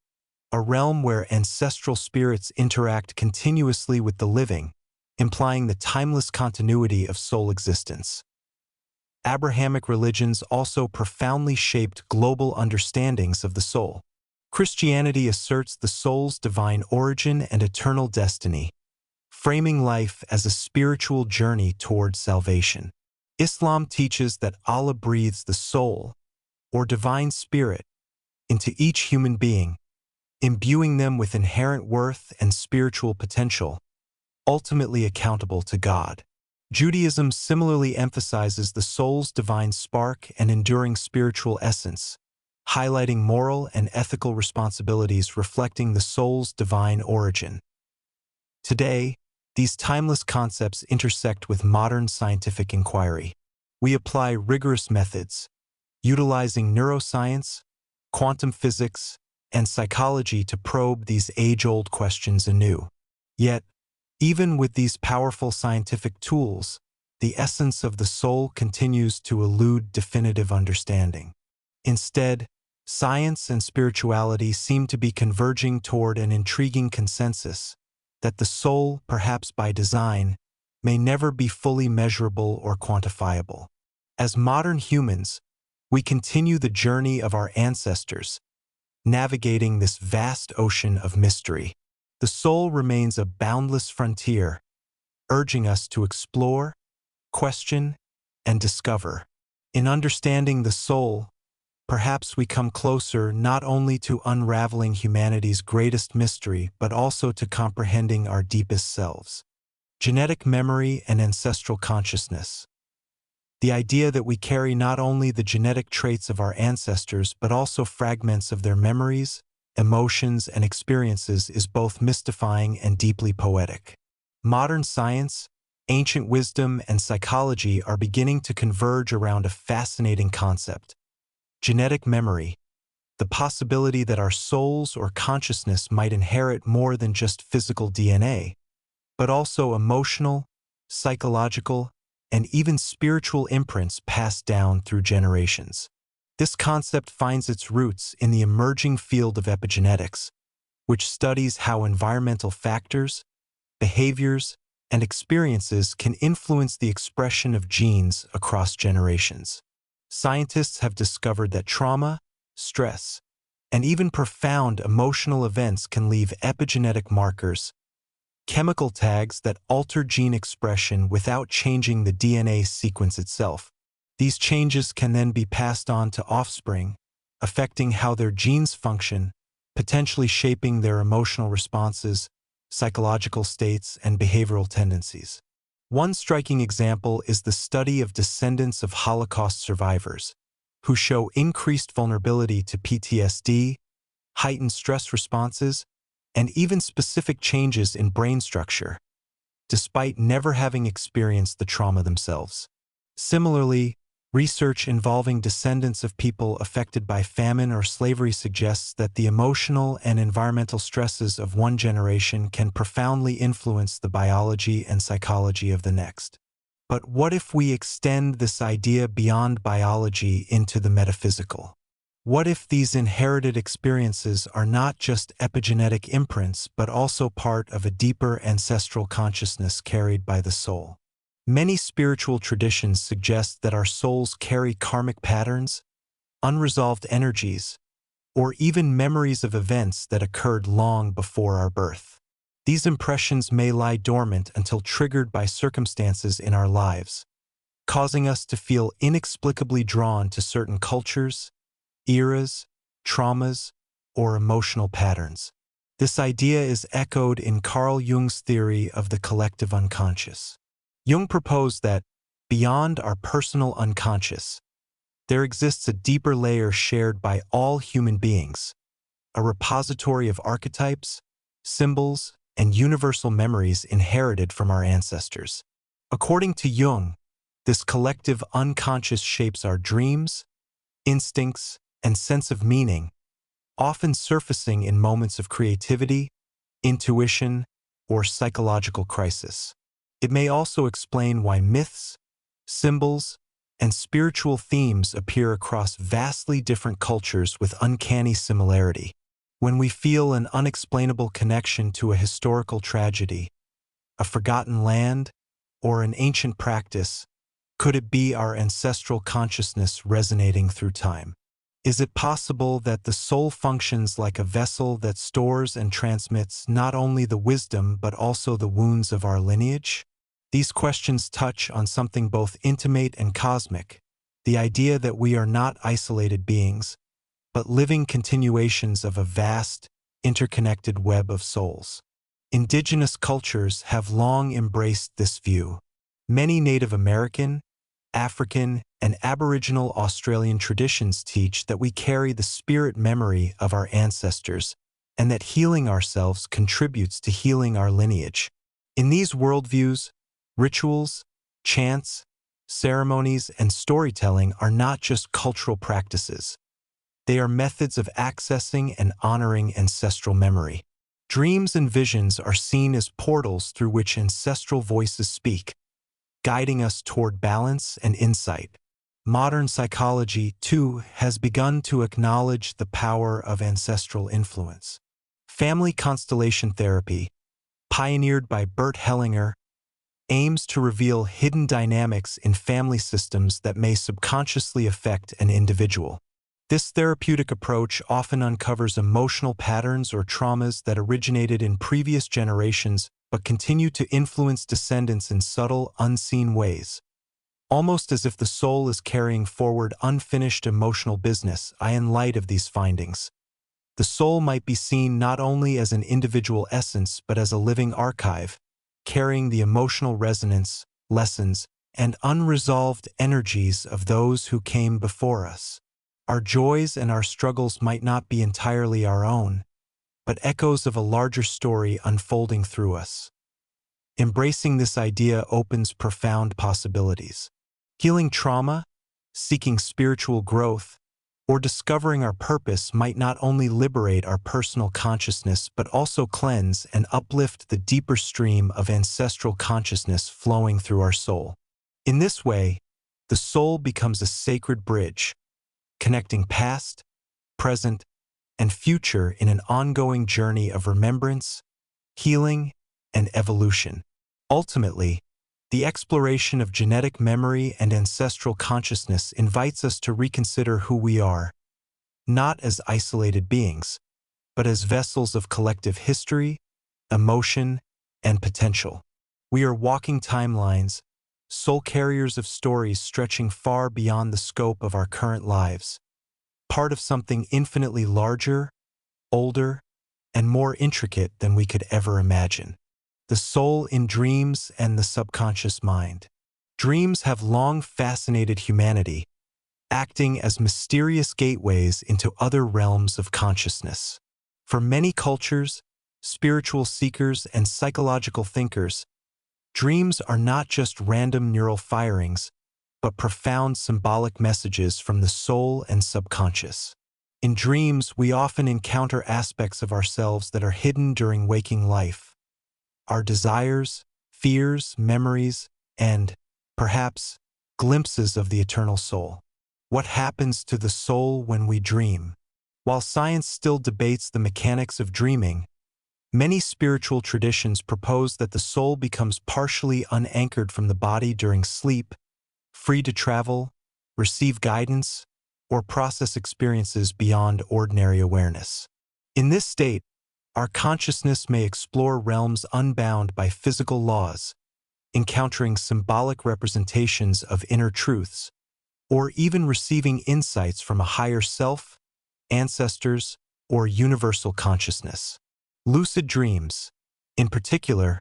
a realm where ancestral spirits interact continuously with the living, implying the timeless continuity of soul existence. Abrahamic religions also profoundly shaped global understandings of the soul. Christianity asserts the soul's divine origin and eternal destiny, framing life as a spiritual journey towards salvation. Islam teaches that Allah breathes the soul, or divine spirit, into each human being, imbuing them with inherent worth and spiritual potential, ultimately accountable to God. Judaism similarly emphasizes the soul's divine spark and enduring spiritual essence, highlighting moral and ethical responsibilities reflecting the soul's divine origin. Today, these timeless concepts intersect with modern scientific inquiry. We apply rigorous methods, utilizing neuroscience, quantum physics, and psychology to probe these age-old questions anew. Yet, even with these powerful scientific tools, the essence of the soul continues to elude definitive understanding. Instead, science and spirituality seem to be converging toward an intriguing consensus that the soul, perhaps by design, may never be fully measurable or quantifiable. As modern humans, we continue the journey of our ancestors, navigating this vast ocean of mystery. The soul remains a boundless frontier, urging us to explore, question, and discover. In understanding the soul, perhaps we come closer not only to unraveling humanity's greatest mystery, but also to comprehending our deepest selves. Genetic memory and ancestral consciousness. The idea that we carry not only the genetic traits of our ancestors, but also fragments of their memories, emotions, and experiences is both mystifying and deeply poetic. Modern science, ancient wisdom, and psychology are beginning to converge around a fascinating concept: genetic memory, the possibility that our souls or consciousness might inherit more than just physical DNA, but also emotional, psychological, and even spiritual imprints passed down through generations. This concept finds its roots in the emerging field of epigenetics, which studies how environmental factors, behaviors, and experiences can influence the expression of genes across generations. Scientists have discovered that trauma, stress, and even profound emotional events can leave epigenetic markers, chemical tags that alter gene expression without changing the DNA sequence itself. These changes can then be passed on to offspring, affecting how their genes function, potentially shaping their emotional responses, psychological states, and behavioral tendencies. One striking example is the study of descendants of Holocaust survivors, who show increased vulnerability to PTSD, heightened stress responses, and even specific changes in brain structure, despite never having experienced the trauma themselves. Similarly, research involving descendants of people affected by famine or slavery suggests that the emotional and environmental stresses of one generation can profoundly influence the biology and psychology of the next. But what if we extend this idea beyond biology into the metaphysical? What if these inherited experiences are not just epigenetic imprints, but also part of a deeper ancestral consciousness carried by the soul? Many spiritual traditions suggest that our souls carry karmic patterns, unresolved energies, or even memories of events that occurred long before our birth. These impressions may lie dormant until triggered by circumstances in our lives, causing us to feel inexplicably drawn to certain cultures, eras, traumas, or emotional patterns. This idea is echoed in Carl Jung's theory of the collective unconscious. Jung proposed that, beyond our personal unconscious, there exists a deeper layer shared by all human beings, a repository of archetypes, symbols, and universal memories inherited from our ancestors. According to Jung, this collective unconscious shapes our dreams, instincts, and sense of meaning, often surfacing in moments of creativity, intuition, or psychological crisis. It may also explain why myths, symbols, and spiritual themes appear across vastly different cultures with uncanny similarity. When we feel an unexplainable connection to a historical tragedy, a forgotten land, or an ancient practice, could it be our ancestral consciousness resonating through time? Is it possible that the soul functions like a vessel that stores and transmits not only the wisdom but also the wounds of our lineage? These questions touch on something both intimate and cosmic, the idea that we are not isolated beings, but living continuations of a vast, interconnected web of souls. Indigenous cultures have long embraced this view. Many Native American, African, and Aboriginal Australian traditions teach that we carry the spirit memory of our ancestors and that healing ourselves contributes to healing our lineage. In these worldviews, rituals, chants, ceremonies, and storytelling are not just cultural practices. They are methods of accessing and honoring ancestral memory. Dreams and visions are seen as portals through which ancestral voices speak, guiding us toward balance and insight. Modern psychology, too, has begun to acknowledge the power of ancestral influence. Family constellation therapy, pioneered by Bert Hellinger, aims to reveal hidden dynamics in family systems that may subconsciously affect an individual. This therapeutic approach often uncovers emotional patterns or traumas that originated in previous generations but continue to influence descendants in subtle, unseen ways. Almost as if the soul is carrying forward unfinished emotional business, in light of these findings. The soul might be seen not only as an individual essence but as a living archive, carrying the emotional resonance, lessons, and unresolved energies of those who came before us. Our joys and our struggles might not be entirely our own, but echoes of a larger story unfolding through us. Embracing this idea opens profound possibilities. Healing trauma, seeking spiritual growth, or discovering our purpose might not only liberate our personal consciousness but also cleanse and uplift the deeper stream of ancestral consciousness flowing through our soul. In this way, the soul becomes a sacred bridge, connecting past, present, and future in an ongoing journey of remembrance, healing, and evolution. Ultimately, the exploration of genetic memory and ancestral consciousness invites us to reconsider who we are, not as isolated beings, but as vessels of collective history, emotion, and potential. We are walking timelines, soul carriers of stories stretching far beyond the scope of our current lives, part of something infinitely larger, older, and more intricate than we could ever imagine. The soul in dreams and the subconscious mind. Dreams have long fascinated humanity, acting as mysterious gateways into other realms of consciousness. For many cultures, spiritual seekers, and psychological thinkers, dreams are not just random neural firings, but profound symbolic messages from the soul and subconscious. In dreams, we often encounter aspects of ourselves that are hidden during waking life. Our desires, fears, memories, and, perhaps, glimpses of the eternal soul. What happens to the soul when we dream? While science still debates the mechanics of dreaming, many spiritual traditions propose that the soul becomes partially unanchored from the body during sleep, free to travel, receive guidance, or process experiences beyond ordinary awareness. In this state, our consciousness may explore realms unbound by physical laws, encountering symbolic representations of inner truths, or even receiving insights from a higher self, ancestors, or universal consciousness. Lucid dreams, in particular,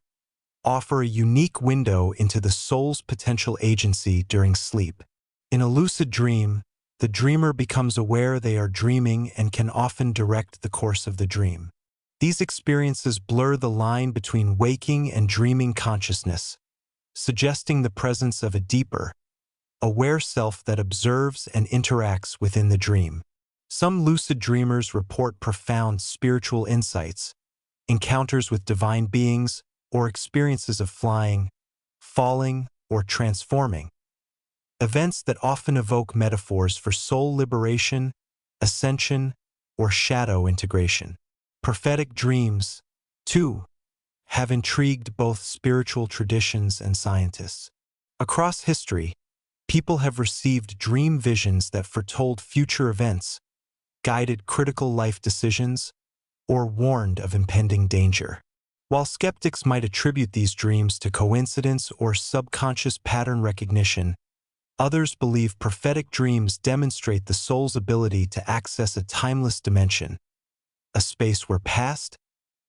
offer a unique window into the soul's potential agency during sleep. In a lucid dream, the dreamer becomes aware they are dreaming and can often direct the course of the dream. These experiences blur the line between waking and dreaming consciousness, suggesting the presence of a deeper, aware self that observes and interacts within the dream. Some lucid dreamers report profound spiritual insights, encounters with divine beings, or experiences of flying, falling, or transforming. Events that often evoke metaphors for soul liberation, ascension, or shadow integration. Prophetic dreams, too, have intrigued both spiritual traditions and scientists. Across history, people have received dream visions that foretold future events, guided critical life decisions, or warned of impending danger. While skeptics might attribute these dreams to coincidence or subconscious pattern recognition, others believe prophetic dreams demonstrate the soul's ability to access a timeless dimension, a space where past,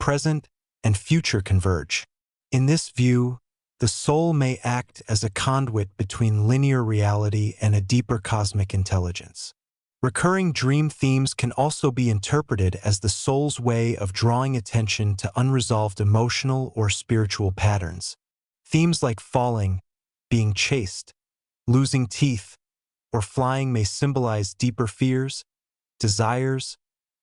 present, and future converge. In this view, the soul may act as a conduit between linear reality and a deeper cosmic intelligence. Recurring dream themes can also be interpreted as the soul's way of drawing attention to unresolved emotional or spiritual patterns. Themes like falling, being chased, losing teeth, or flying may symbolize deeper fears, desires,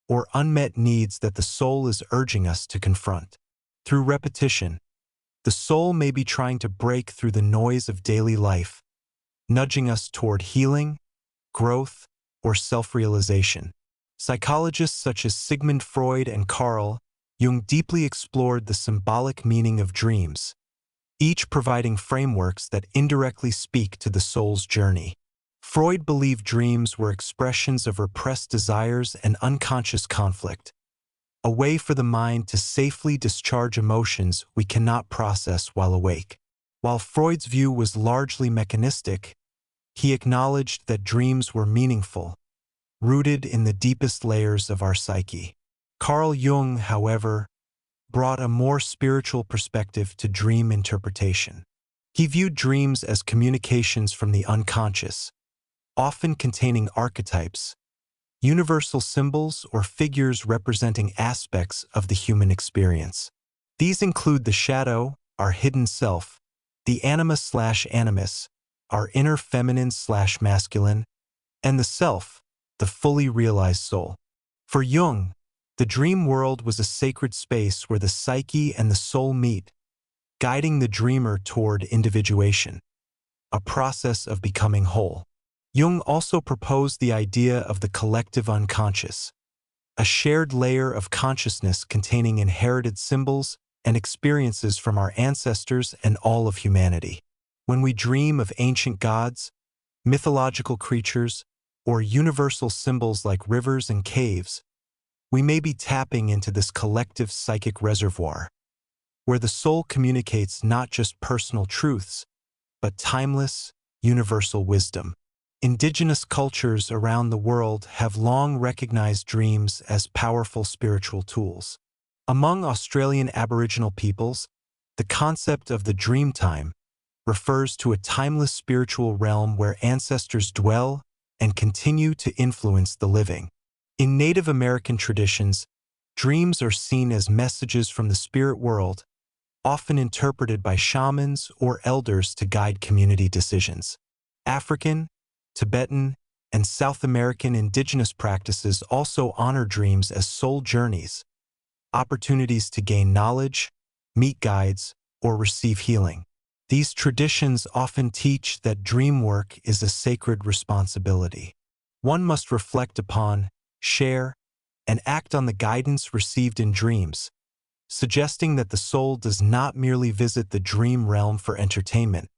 or unmet needs that the soul is urging us to confront. Through repetition, the soul may be trying to break through the noise of daily life, nudging us toward healing, growth, or self-realization. Psychologists such as Sigmund Freud and Carl Jung deeply explored the symbolic meaning of dreams, each providing frameworks that indirectly speak to the soul's journey. Freud believed dreams were expressions of repressed desires and unconscious conflict, a way for the mind to safely discharge emotions we cannot process while awake. While Freud's view was largely mechanistic, he acknowledged that dreams were meaningful, rooted in the deepest layers of our psyche. Carl Jung, however, brought a more spiritual perspective to dream interpretation. He viewed dreams as communications from the unconscious, often containing archetypes, universal symbols, or figures representing aspects of the human experience. These include the shadow, our hidden self, the anima/animus, our inner feminine/masculine, and the self, the fully realized soul. For Jung, the dream world was a sacred space where the psyche and the soul meet, guiding the dreamer toward individuation, a process of becoming whole. Jung also proposed the idea of the collective unconscious, a shared layer of consciousness containing inherited symbols and experiences from our ancestors and all of humanity. When we dream of ancient gods, mythological creatures, or universal symbols like rivers and caves, we may be tapping into this collective psychic reservoir, where the soul communicates not just personal truths, but timeless, universal wisdom. Indigenous cultures around the world have long recognized dreams as powerful spiritual tools. Among Australian Aboriginal peoples, the concept of the dream time refers to a timeless spiritual realm where ancestors dwell and continue to influence the living. In Native American traditions, dreams are seen as messages from the spirit world, often interpreted by shamans or elders to guide community decisions. African, Tibetan, and South American indigenous practices also honor dreams as soul journeys, opportunities to gain knowledge, meet guides, or receive healing. These traditions often teach that dream work is a sacred responsibility. One must reflect upon, share, and act on the guidance received in dreams, suggesting that the soul does not merely visit the dream realm for entertainment,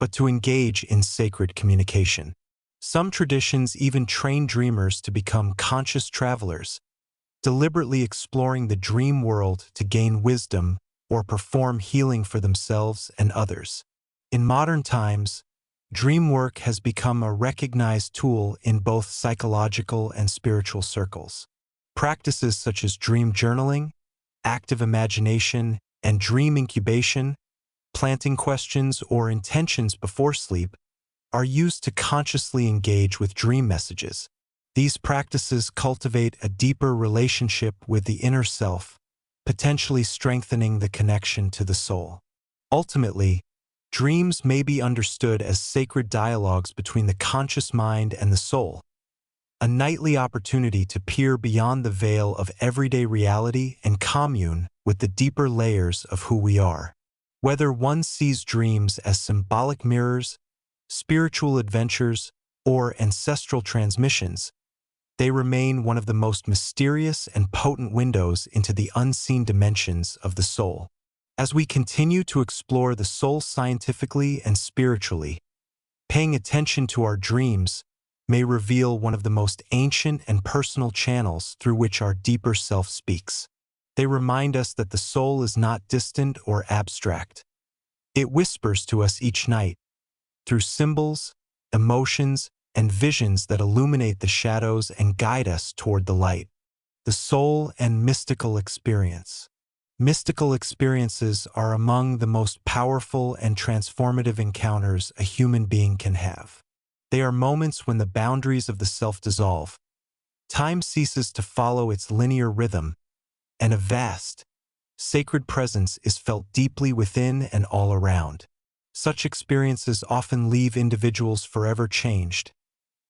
but to engage in sacred communication. Some traditions even train dreamers to become conscious travelers, deliberately exploring the dream world to gain wisdom or perform healing for themselves and others. In modern times, dream work has become a recognized tool in both psychological and spiritual circles. Practices such as dream journaling, active imagination, and dream incubation, planting questions or intentions before sleep, are used to consciously engage with dream messages. These practices cultivate a deeper relationship with the inner self, potentially strengthening the connection to the soul. Ultimately, dreams may be understood as sacred dialogues between the conscious mind and the soul, a nightly opportunity to peer beyond the veil of everyday reality and commune with the deeper layers of who we are. Whether one sees dreams as symbolic mirrors, spiritual adventures, or ancestral transmissions, they remain one of the most mysterious and potent windows into the unseen dimensions of the soul. As we continue to explore the soul scientifically and spiritually, paying attention to our dreams may reveal one of the most ancient and personal channels through which our deeper self speaks. They remind us that the soul is not distant or abstract. It whispers to us each night, through symbols, emotions, and visions that illuminate the shadows and guide us toward the light. The soul and mystical experience. Mystical experiences are among the most powerful and transformative encounters a human being can have. They are moments when the boundaries of the self dissolve, time ceases to follow its linear rhythm, and a vast, sacred presence is felt deeply within and all around. Such experiences often leave individuals forever changed,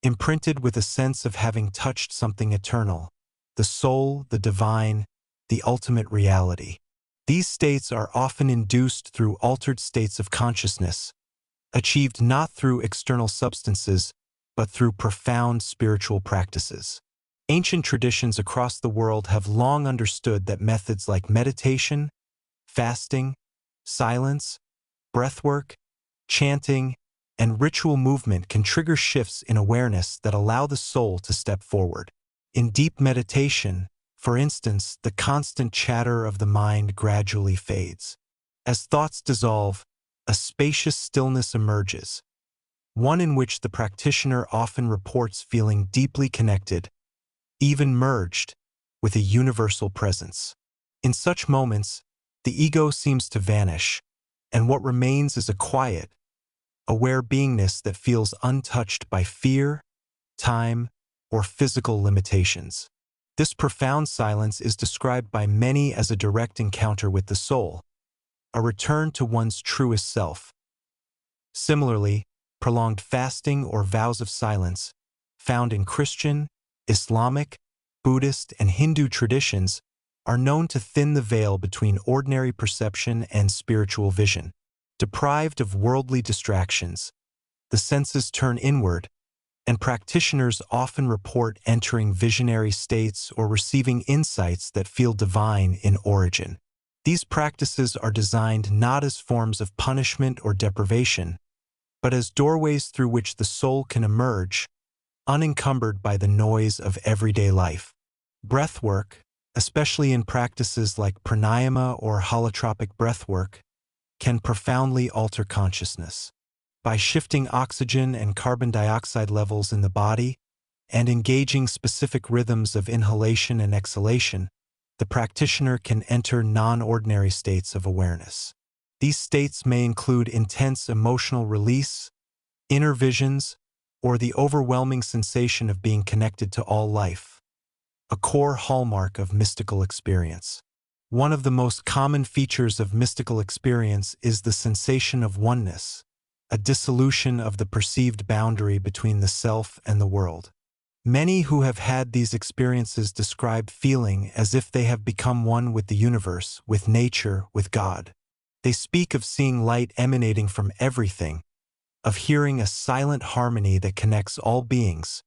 imprinted with a sense of having touched something eternal, the soul, the divine, the ultimate reality. These states are often induced through altered states of consciousness, achieved not through external substances, but through profound spiritual practices. Ancient traditions across the world have long understood that methods like meditation, fasting, silence, breathwork, chanting, and ritual movement can trigger shifts in awareness that allow the soul to step forward. In deep meditation, for instance, the constant chatter of the mind gradually fades. As thoughts dissolve, a spacious stillness emerges, one in which the practitioner often reports feeling deeply connected, even merged, with a universal presence. In such moments, the ego seems to vanish, and what remains is a quiet, aware beingness that feels untouched by fear, time, or physical limitations. This profound silence is described by many as a direct encounter with the soul, a return to one's truest self. Similarly, prolonged fasting or vows of silence, found in Christian, Islamic, Buddhist, and Hindu traditions, are known to thin the veil between ordinary perception and spiritual vision. Deprived of worldly distractions, the senses turn inward, and practitioners often report entering visionary states or receiving insights that feel divine in origin. These practices are designed not as forms of punishment or deprivation, but as doorways through which the soul can emerge, unencumbered by the noise of everyday life. Breathwork, especially in practices like pranayama or holotropic breathwork, can profoundly alter consciousness. By shifting oxygen and carbon dioxide levels in the body and engaging specific rhythms of inhalation and exhalation, the practitioner can enter non-ordinary states of awareness. These states may include intense emotional release, inner visions, or the overwhelming sensation of being connected to all life, a core hallmark of mystical experience. One of the most common features of mystical experience is the sensation of oneness, a dissolution of the perceived boundary between the self and the world. Many who have had these experiences describe feeling as if they have become one with the universe, with nature, with God. They speak of seeing light emanating from everything, of hearing a silent harmony that connects all beings,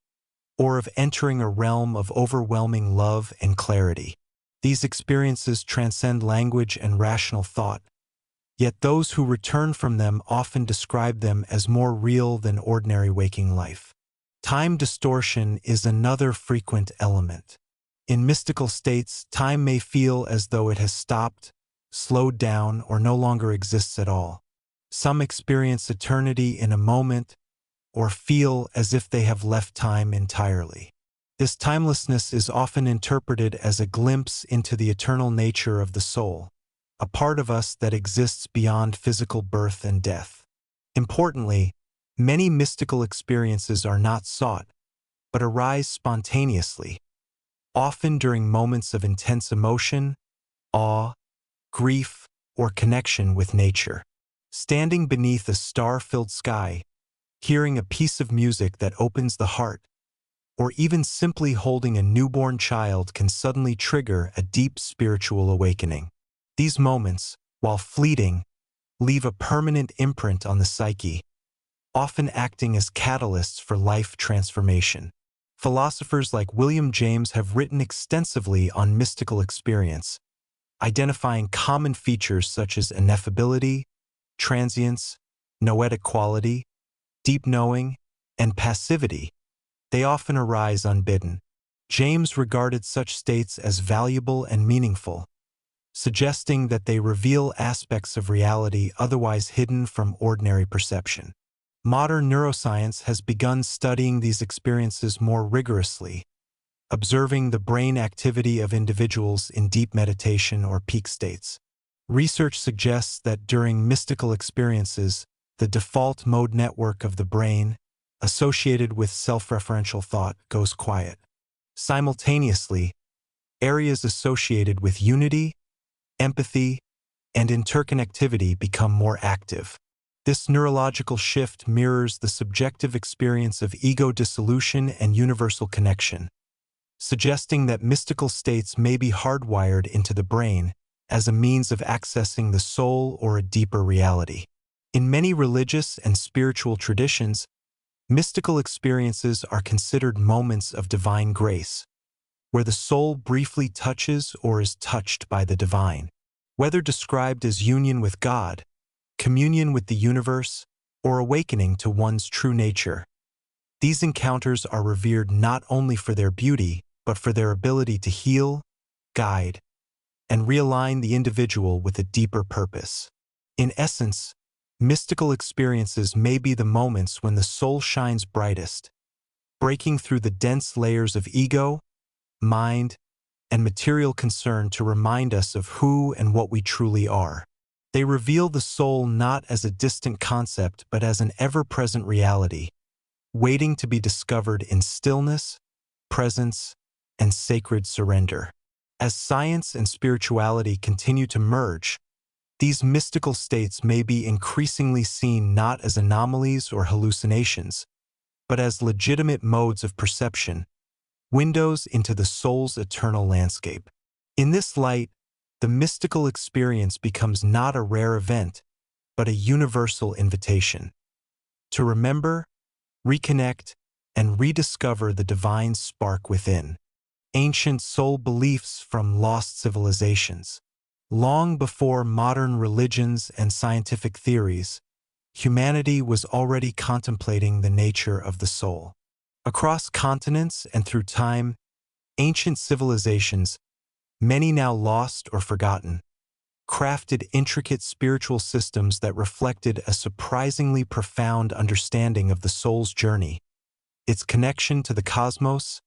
or of entering a realm of overwhelming love and clarity. These experiences transcend language and rational thought, yet those who return from them often describe them as more real than ordinary waking life. Time distortion is another frequent element. In mystical states, time may feel as though it has stopped, slowed down, or no longer exists at all. Some experience eternity in a moment, or feel as if they have left time entirely. This timelessness is often interpreted as a glimpse into the eternal nature of the soul, a part of us that exists beyond physical birth and death. Importantly, many mystical experiences are not sought, but arise spontaneously, often during moments of intense emotion, awe, grief, or connection with nature. Standing beneath a star-filled sky, hearing a piece of music that opens the heart, or even simply holding a newborn child can suddenly trigger a deep spiritual awakening. These moments, while fleeting, leave a permanent imprint on the psyche, often acting as catalysts for life transformation. Philosophers like William James have written extensively on mystical experience, identifying common features such as ineffability, transience, noetic quality, deep knowing, and passivity, they often arise unbidden. James regarded such states as valuable and meaningful, suggesting that they reveal aspects of reality otherwise hidden from ordinary perception. Modern neuroscience has begun studying these experiences more rigorously, observing the brain activity of individuals in deep meditation or peak states. Research suggests that during mystical experiences, the default mode network of the brain, associated with self-referential thought, goes quiet. Simultaneously, areas associated with unity, empathy, and interconnectivity become more active. This neurological shift mirrors the subjective experience of ego dissolution and universal connection, suggesting that mystical states may be hardwired into the brain as a means of accessing the soul or a deeper reality. In many religious and spiritual traditions, mystical experiences are considered moments of divine grace, where the soul briefly touches or is touched by the divine. Whether described as union with God, communion with the universe, or awakening to one's true nature, these encounters are revered not only for their beauty, but for their ability to heal, guide, and realign the individual with a deeper purpose. In essence, mystical experiences may be the moments when the soul shines brightest, breaking through the dense layers of ego, mind, and material concern to remind us of who and what we truly are. They reveal the soul not as a distant concept but as an ever-present reality, waiting to be discovered in stillness, presence, and sacred surrender. As science and spirituality continue to merge, these mystical states may be increasingly seen not as anomalies or hallucinations, but as legitimate modes of perception, windows into the soul's eternal landscape. In this light, the mystical experience becomes not a rare event, but a universal invitation to remember, reconnect, and rediscover the divine spark within. Ancient soul beliefs from lost civilizations. Long before modern religions and scientific theories, humanity was already contemplating the nature of the soul. Across continents and through time, ancient civilizations, many now lost or forgotten, crafted intricate spiritual systems that reflected a surprisingly profound understanding of the soul's journey, its connection to the cosmos,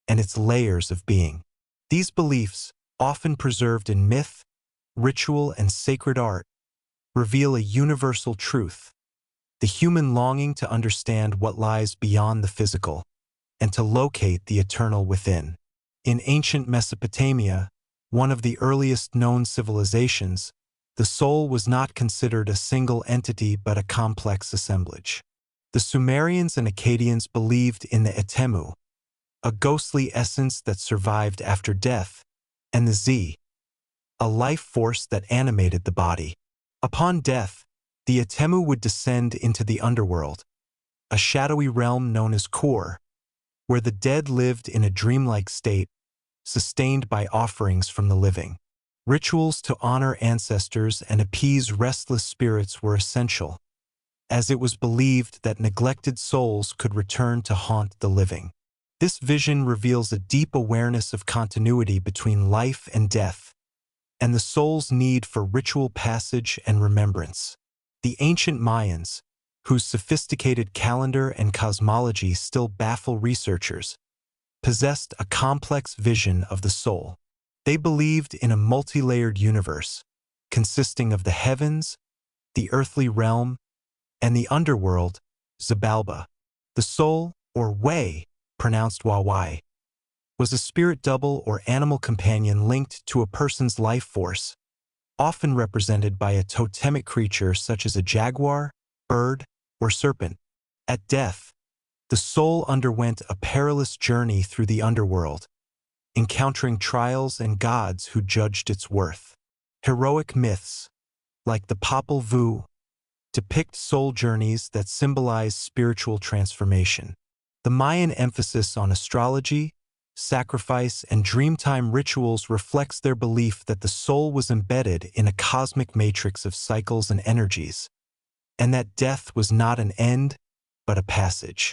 and its layers of being. These beliefs, often preserved in myth, ritual, and sacred art, reveal a universal truth: the human longing to understand what lies beyond the physical, and to locate the eternal within. In ancient Mesopotamia, one of the earliest known civilizations, the soul was not considered a single entity but a complex assemblage. The Sumerians and Akkadians believed in the Etemu, a ghostly essence that survived after death, and the Z, a life force that animated the body. Upon death, the Etemu would descend into the underworld, a shadowy realm known as Kor, where the dead lived in a dreamlike state, sustained by offerings from the living. Rituals to honor ancestors and appease restless spirits were essential, as it was believed that neglected souls could return to haunt the living. This vision reveals a deep awareness of continuity between life and death, and the soul's need for ritual passage and remembrance. The ancient Mayans, whose sophisticated calendar and cosmology still baffle researchers, possessed a complex vision of the soul. They believed in a multi-layered universe, consisting of the heavens, the earthly realm, and the underworld, Xibalba. The soul, or way, pronounced Wawai, was a spirit double or animal companion linked to a person's life force, often represented by a totemic creature such as a jaguar, bird, or serpent. At death, the soul underwent a perilous journey through the underworld, encountering trials and gods who judged its worth. Heroic myths, like the Popol Vuh, depict soul journeys that symbolize spiritual transformation. The Mayan emphasis on astrology, sacrifice, and dreamtime rituals reflects their belief that the soul was embedded in a cosmic matrix of cycles and energies, and that death was not an end, but a passage.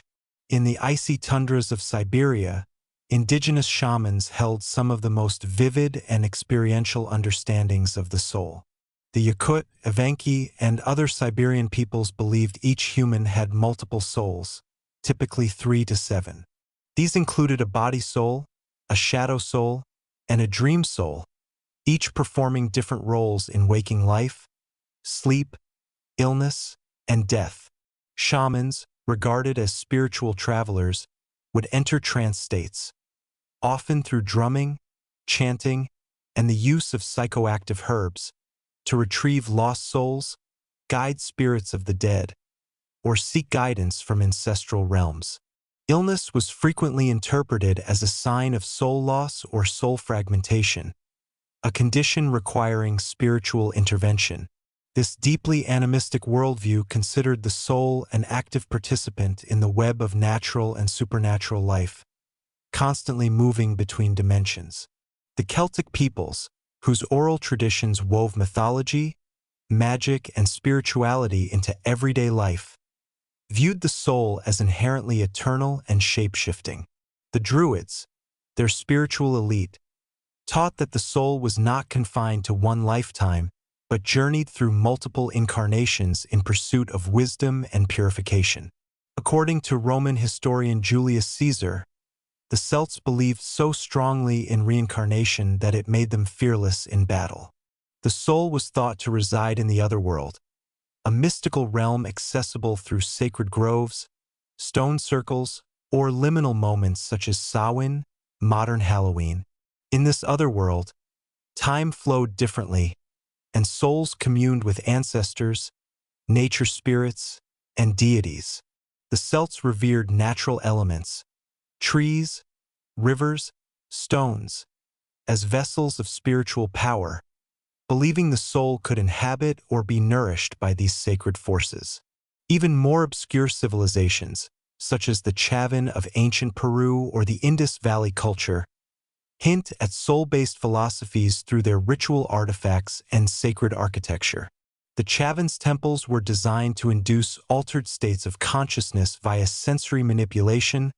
In the icy tundras of Siberia, indigenous shamans held some of the most vivid and experiential understandings of the soul. The Yakut, Evenki, and other Siberian peoples believed each human had multiple souls, typically 3 to 7. These included a body soul, a shadow soul, and a dream soul, each performing different roles in waking life, sleep, illness, and death. Shamans, regarded as spiritual travelers, would enter trance states, often through drumming, chanting, and the use of psychoactive herbs, to retrieve lost souls, guide spirits of the dead, or seek guidance from ancestral realms. Illness was frequently interpreted as a sign of soul loss or soul fragmentation, a condition requiring spiritual intervention. This deeply animistic worldview considered the soul an active participant in the web of natural and supernatural life, constantly moving between dimensions. The Celtic peoples, whose oral traditions wove mythology, magic, and spirituality into everyday life, viewed the soul as inherently eternal and shape-shifting. The Druids, their spiritual elite, taught that the soul was not confined to one lifetime, but journeyed through multiple incarnations in pursuit of wisdom and purification. According to Roman historian Julius Caesar, the Celts believed so strongly in reincarnation that it made them fearless in battle. The soul was thought to reside in the otherworld, a mystical realm accessible through sacred groves, stone circles, or liminal moments such as Samhain, modern Halloween. In this otherworld, time flowed differently, and souls communed with ancestors, nature spirits, and deities. The Celts revered natural elements, trees, rivers, stones, as vessels of spiritual power, believing the soul could inhabit or be nourished by these sacred forces. Even more obscure civilizations, such as the Chavin of ancient Peru or the Indus Valley culture, hint at soul-based philosophies through their ritual artifacts and sacred architecture. The Chavin's temples were designed to induce altered states of consciousness via sensory manipulation,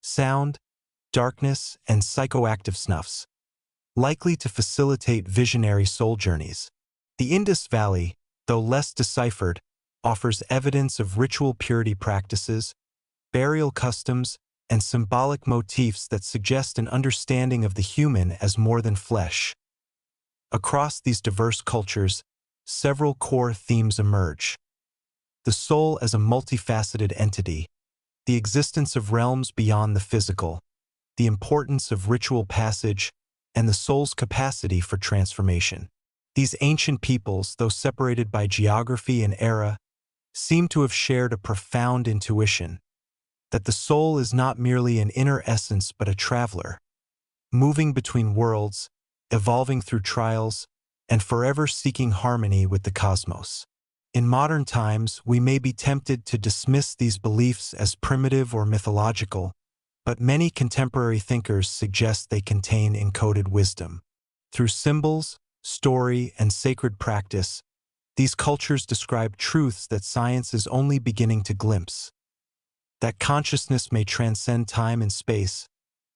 sound, darkness, and psychoactive snuffs, likely to facilitate visionary soul journeys. The Indus Valley, though less deciphered, offers evidence of ritual purity practices, burial customs, and symbolic motifs that suggest an understanding of the human as more than flesh. Across these diverse cultures, several core themes emerge. The soul as a multifaceted entity, the existence of realms beyond the physical, the importance of ritual passage, and the soul's capacity for transformation. These ancient peoples, though separated by geography and era, seem to have shared a profound intuition that the soul is not merely an inner essence but a traveler, moving between worlds, evolving through trials, and forever seeking harmony with the cosmos. In modern times, we may be tempted to dismiss these beliefs as primitive or mythological, but many contemporary thinkers suggest they contain encoded wisdom. Through symbols, story, and sacred practice, these cultures describe truths that science is only beginning to glimpse. That consciousness may transcend time and space,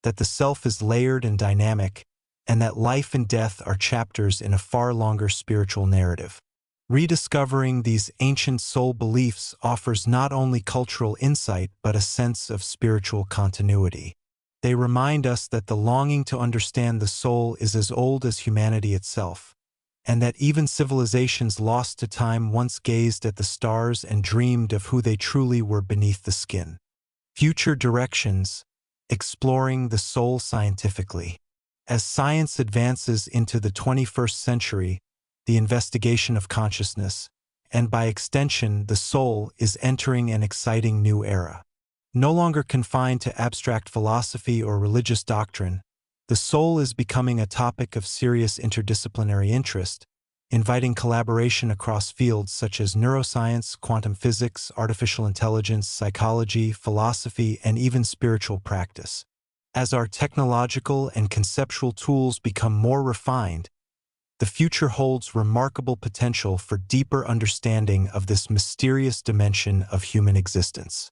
that the self is layered and dynamic, and that life and death are chapters in a far longer spiritual narrative. Rediscovering these ancient soul beliefs offers not only cultural insight but a sense of spiritual continuity. They remind us that the longing to understand the soul is as old as humanity itself, and that even civilizations lost to time once gazed at the stars and dreamed of who they truly were beneath the skin. Future directions: exploring the soul scientifically. As science advances into the 21st century, the investigation of consciousness, and by extension the soul, is entering an exciting new era. No longer confined to abstract philosophy or religious doctrine, the soul is becoming a topic of serious interdisciplinary interest, inviting collaboration across fields such as neuroscience, quantum physics, artificial intelligence, psychology, philosophy, and even spiritual practice. As our technological and conceptual tools become more refined, the future holds remarkable potential for deeper understanding of this mysterious dimension of human existence.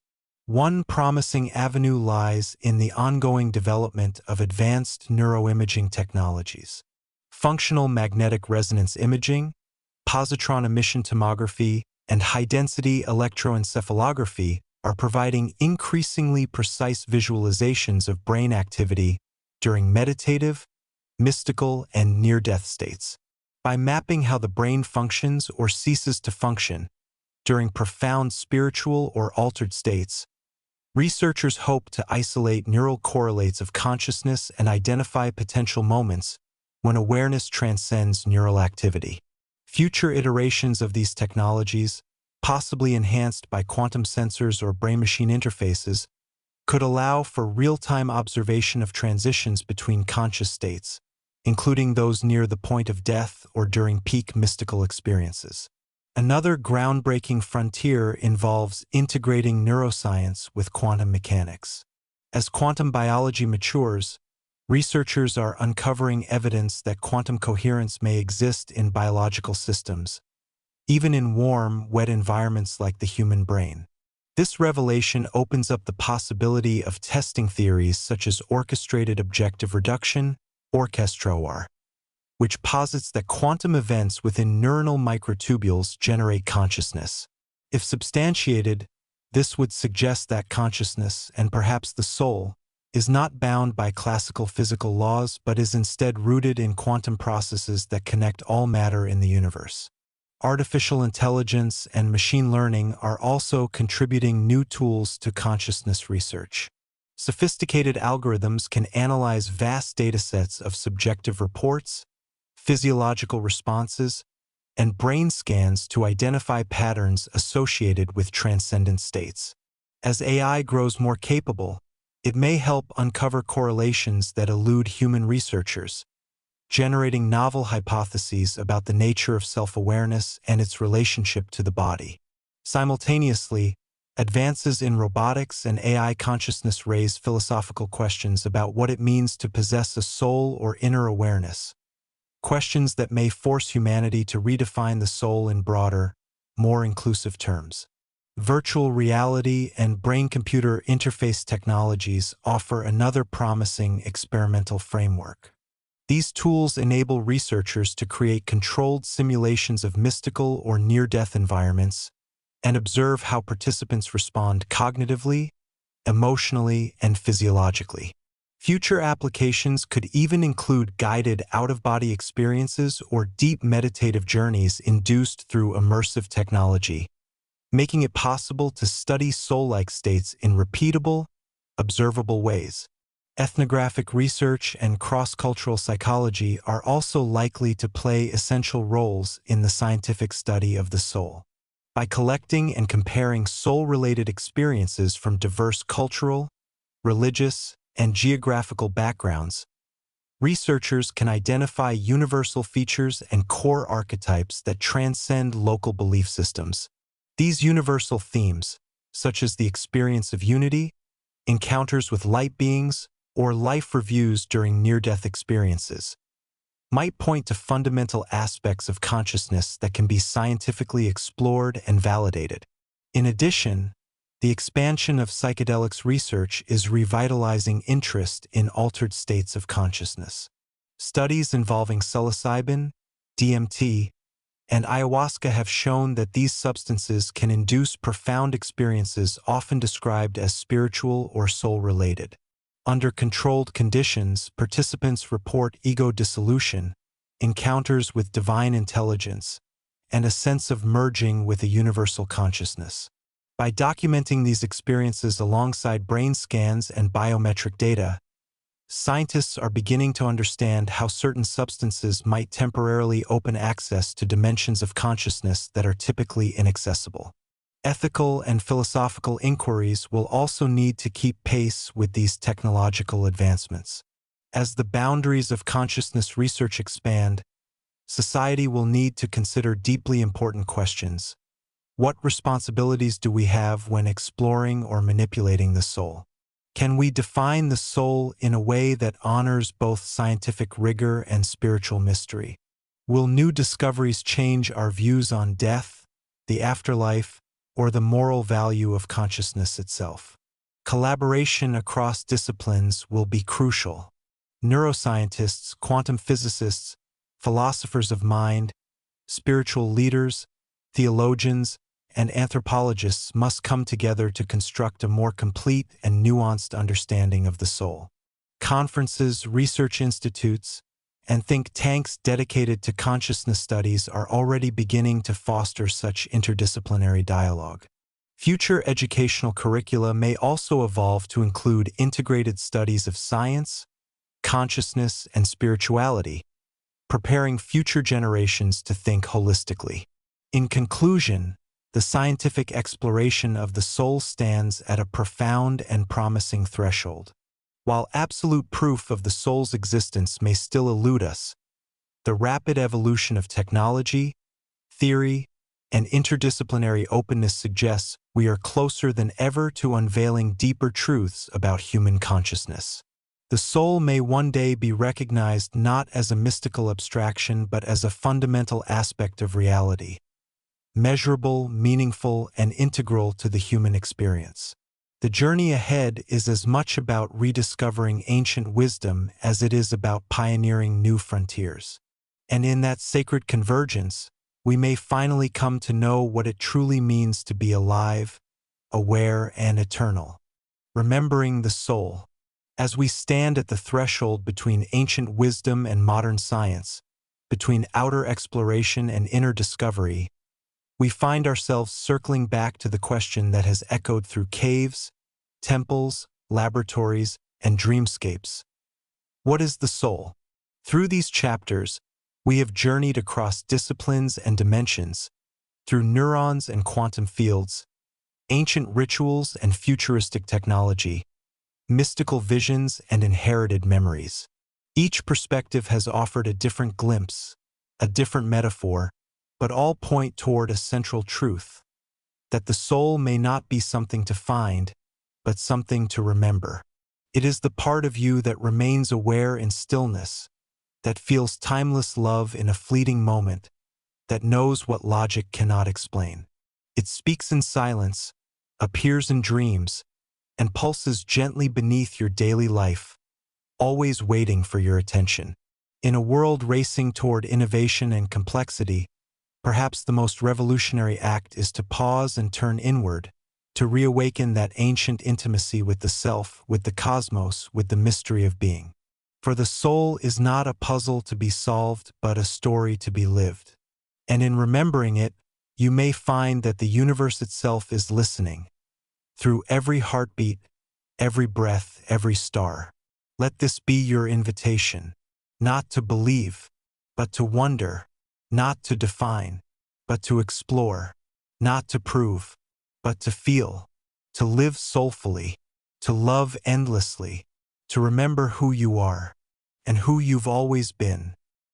One promising avenue lies in the ongoing development of advanced neuroimaging technologies. Functional magnetic resonance imaging, positron emission tomography, and high-density electroencephalography are providing increasingly precise visualizations of brain activity during meditative, mystical, and near-death states. By mapping how the brain functions or ceases to function during profound spiritual or altered states, researchers hope to isolate neural correlates of consciousness and identify potential moments when awareness transcends neural activity. Future iterations of these technologies, possibly enhanced by quantum sensors or brain-machine interfaces, could allow for real-time observation of transitions between conscious states, including those near the point of death or during peak mystical experiences. Another groundbreaking frontier involves integrating neuroscience with quantum mechanics. As quantum biology matures, researchers are uncovering evidence that quantum coherence may exist in biological systems, even in warm, wet environments like the human brain. This revelation opens up the possibility of testing theories such as orchestrated objective reduction, Orch-OR, which posits that quantum events within neuronal microtubules generate consciousness. If substantiated, this would suggest that consciousness, and perhaps the soul, is not bound by classical physical laws but is instead rooted in quantum processes that connect all matter in the universe. Artificial intelligence and machine learning are also contributing new tools to consciousness research. Sophisticated algorithms can analyze vast datasets of subjective reports, physiological responses, and brain scans to identify patterns associated with transcendent states. As AI grows more capable, it may help uncover correlations that elude human researchers, generating novel hypotheses about the nature of self-awareness and its relationship to the body. Simultaneously, advances in robotics and AI consciousness raise philosophical questions about what it means to possess a soul or inner awareness, questions that may force humanity to redefine the soul in broader, more inclusive terms. Virtual reality and brain-computer interface technologies offer another promising experimental framework. These tools enable researchers to create controlled simulations of mystical or near-death environments and observe how participants respond cognitively, emotionally, and physiologically. Future applications could even include guided out-of-body experiences or deep meditative journeys induced through immersive technology, making it possible to study soul-like states in repeatable, observable ways. Ethnographic research and cross-cultural psychology are also likely to play essential roles in the scientific study of the soul. By collecting and comparing soul-related experiences from diverse cultural, religious, and geographical backgrounds, researchers can identify universal features and core archetypes that transcend local belief systems. These universal themes, such as the experience of unity, encounters with light beings, or life reviews during near-death experiences, might point to fundamental aspects of consciousness that can be scientifically explored and validated. In addition, the expansion of psychedelics research is revitalizing interest in altered states of consciousness. Studies involving psilocybin, DMT, and ayahuasca have shown that these substances can induce profound experiences often described as spiritual or soul-related. Under controlled conditions, participants report ego dissolution, encounters with divine intelligence, and a sense of merging with a universal consciousness. By documenting these experiences alongside brain scans and biometric data, scientists are beginning to understand how certain substances might temporarily open access to dimensions of consciousness that are typically inaccessible. Ethical and philosophical inquiries will also need to keep pace with these technological advancements. As the boundaries of consciousness research expand, society will need to consider deeply important questions. What responsibilities do we have when exploring or manipulating the soul? Can we define the soul in a way that honors both scientific rigor and spiritual mystery? Will new discoveries change our views on death, the afterlife, or the moral value of consciousness itself? Collaboration across disciplines will be crucial. Neuroscientists, quantum physicists, philosophers of mind, spiritual leaders, theologians, and anthropologists must come together to construct a more complete and nuanced understanding of the soul. Conferences, research institutes, and think tanks dedicated to consciousness studies are already beginning to foster such interdisciplinary dialogue. Future educational curricula may also evolve to include integrated studies of science, consciousness, and spirituality, preparing future generations to think holistically. In conclusion, the scientific exploration of the soul stands at a profound and promising threshold. While absolute proof of the soul's existence may still elude us, the rapid evolution of technology, theory, and interdisciplinary openness suggests we are closer than ever to unveiling deeper truths about human consciousness. The soul may one day be recognized not as a mystical abstraction but as a fundamental aspect of reality, measurable, meaningful, and integral to the human experience. The journey ahead is as much about rediscovering ancient wisdom as it is about pioneering new frontiers. And in that sacred convergence, we may finally come to know what it truly means to be alive, aware, and eternal. Remembering the soul. As we stand at the threshold between ancient wisdom and modern science, between outer exploration and inner discovery, we find ourselves circling back to the question that has echoed through caves, temples, laboratories, and dreamscapes. What is the soul? Through these chapters, we have journeyed across disciplines and dimensions, through neurons and quantum fields, ancient rituals and futuristic technology, mystical visions and inherited memories. Each perspective has offered a different glimpse, a different metaphor, but all point toward a central truth, that the soul may not be something to find, but something to remember. It is the part of you that remains aware in stillness, that feels timeless love in a fleeting moment, that knows what logic cannot explain. It speaks in silence, appears in dreams, and pulses gently beneath your daily life, always waiting for your attention. In a world racing toward innovation and complexity, perhaps the most revolutionary act is to pause and turn inward, to reawaken that ancient intimacy with the self, with the cosmos, with the mystery of being. For the soul is not a puzzle to be solved, but a story to be lived. And in remembering it, you may find that the universe itself is listening. Through every heartbeat, every breath, every star. Let this be your invitation, not to believe, but to wonder, not to define, but to explore, not to prove, but to feel, to live soulfully, to love endlessly, to remember who you are and who you've always been.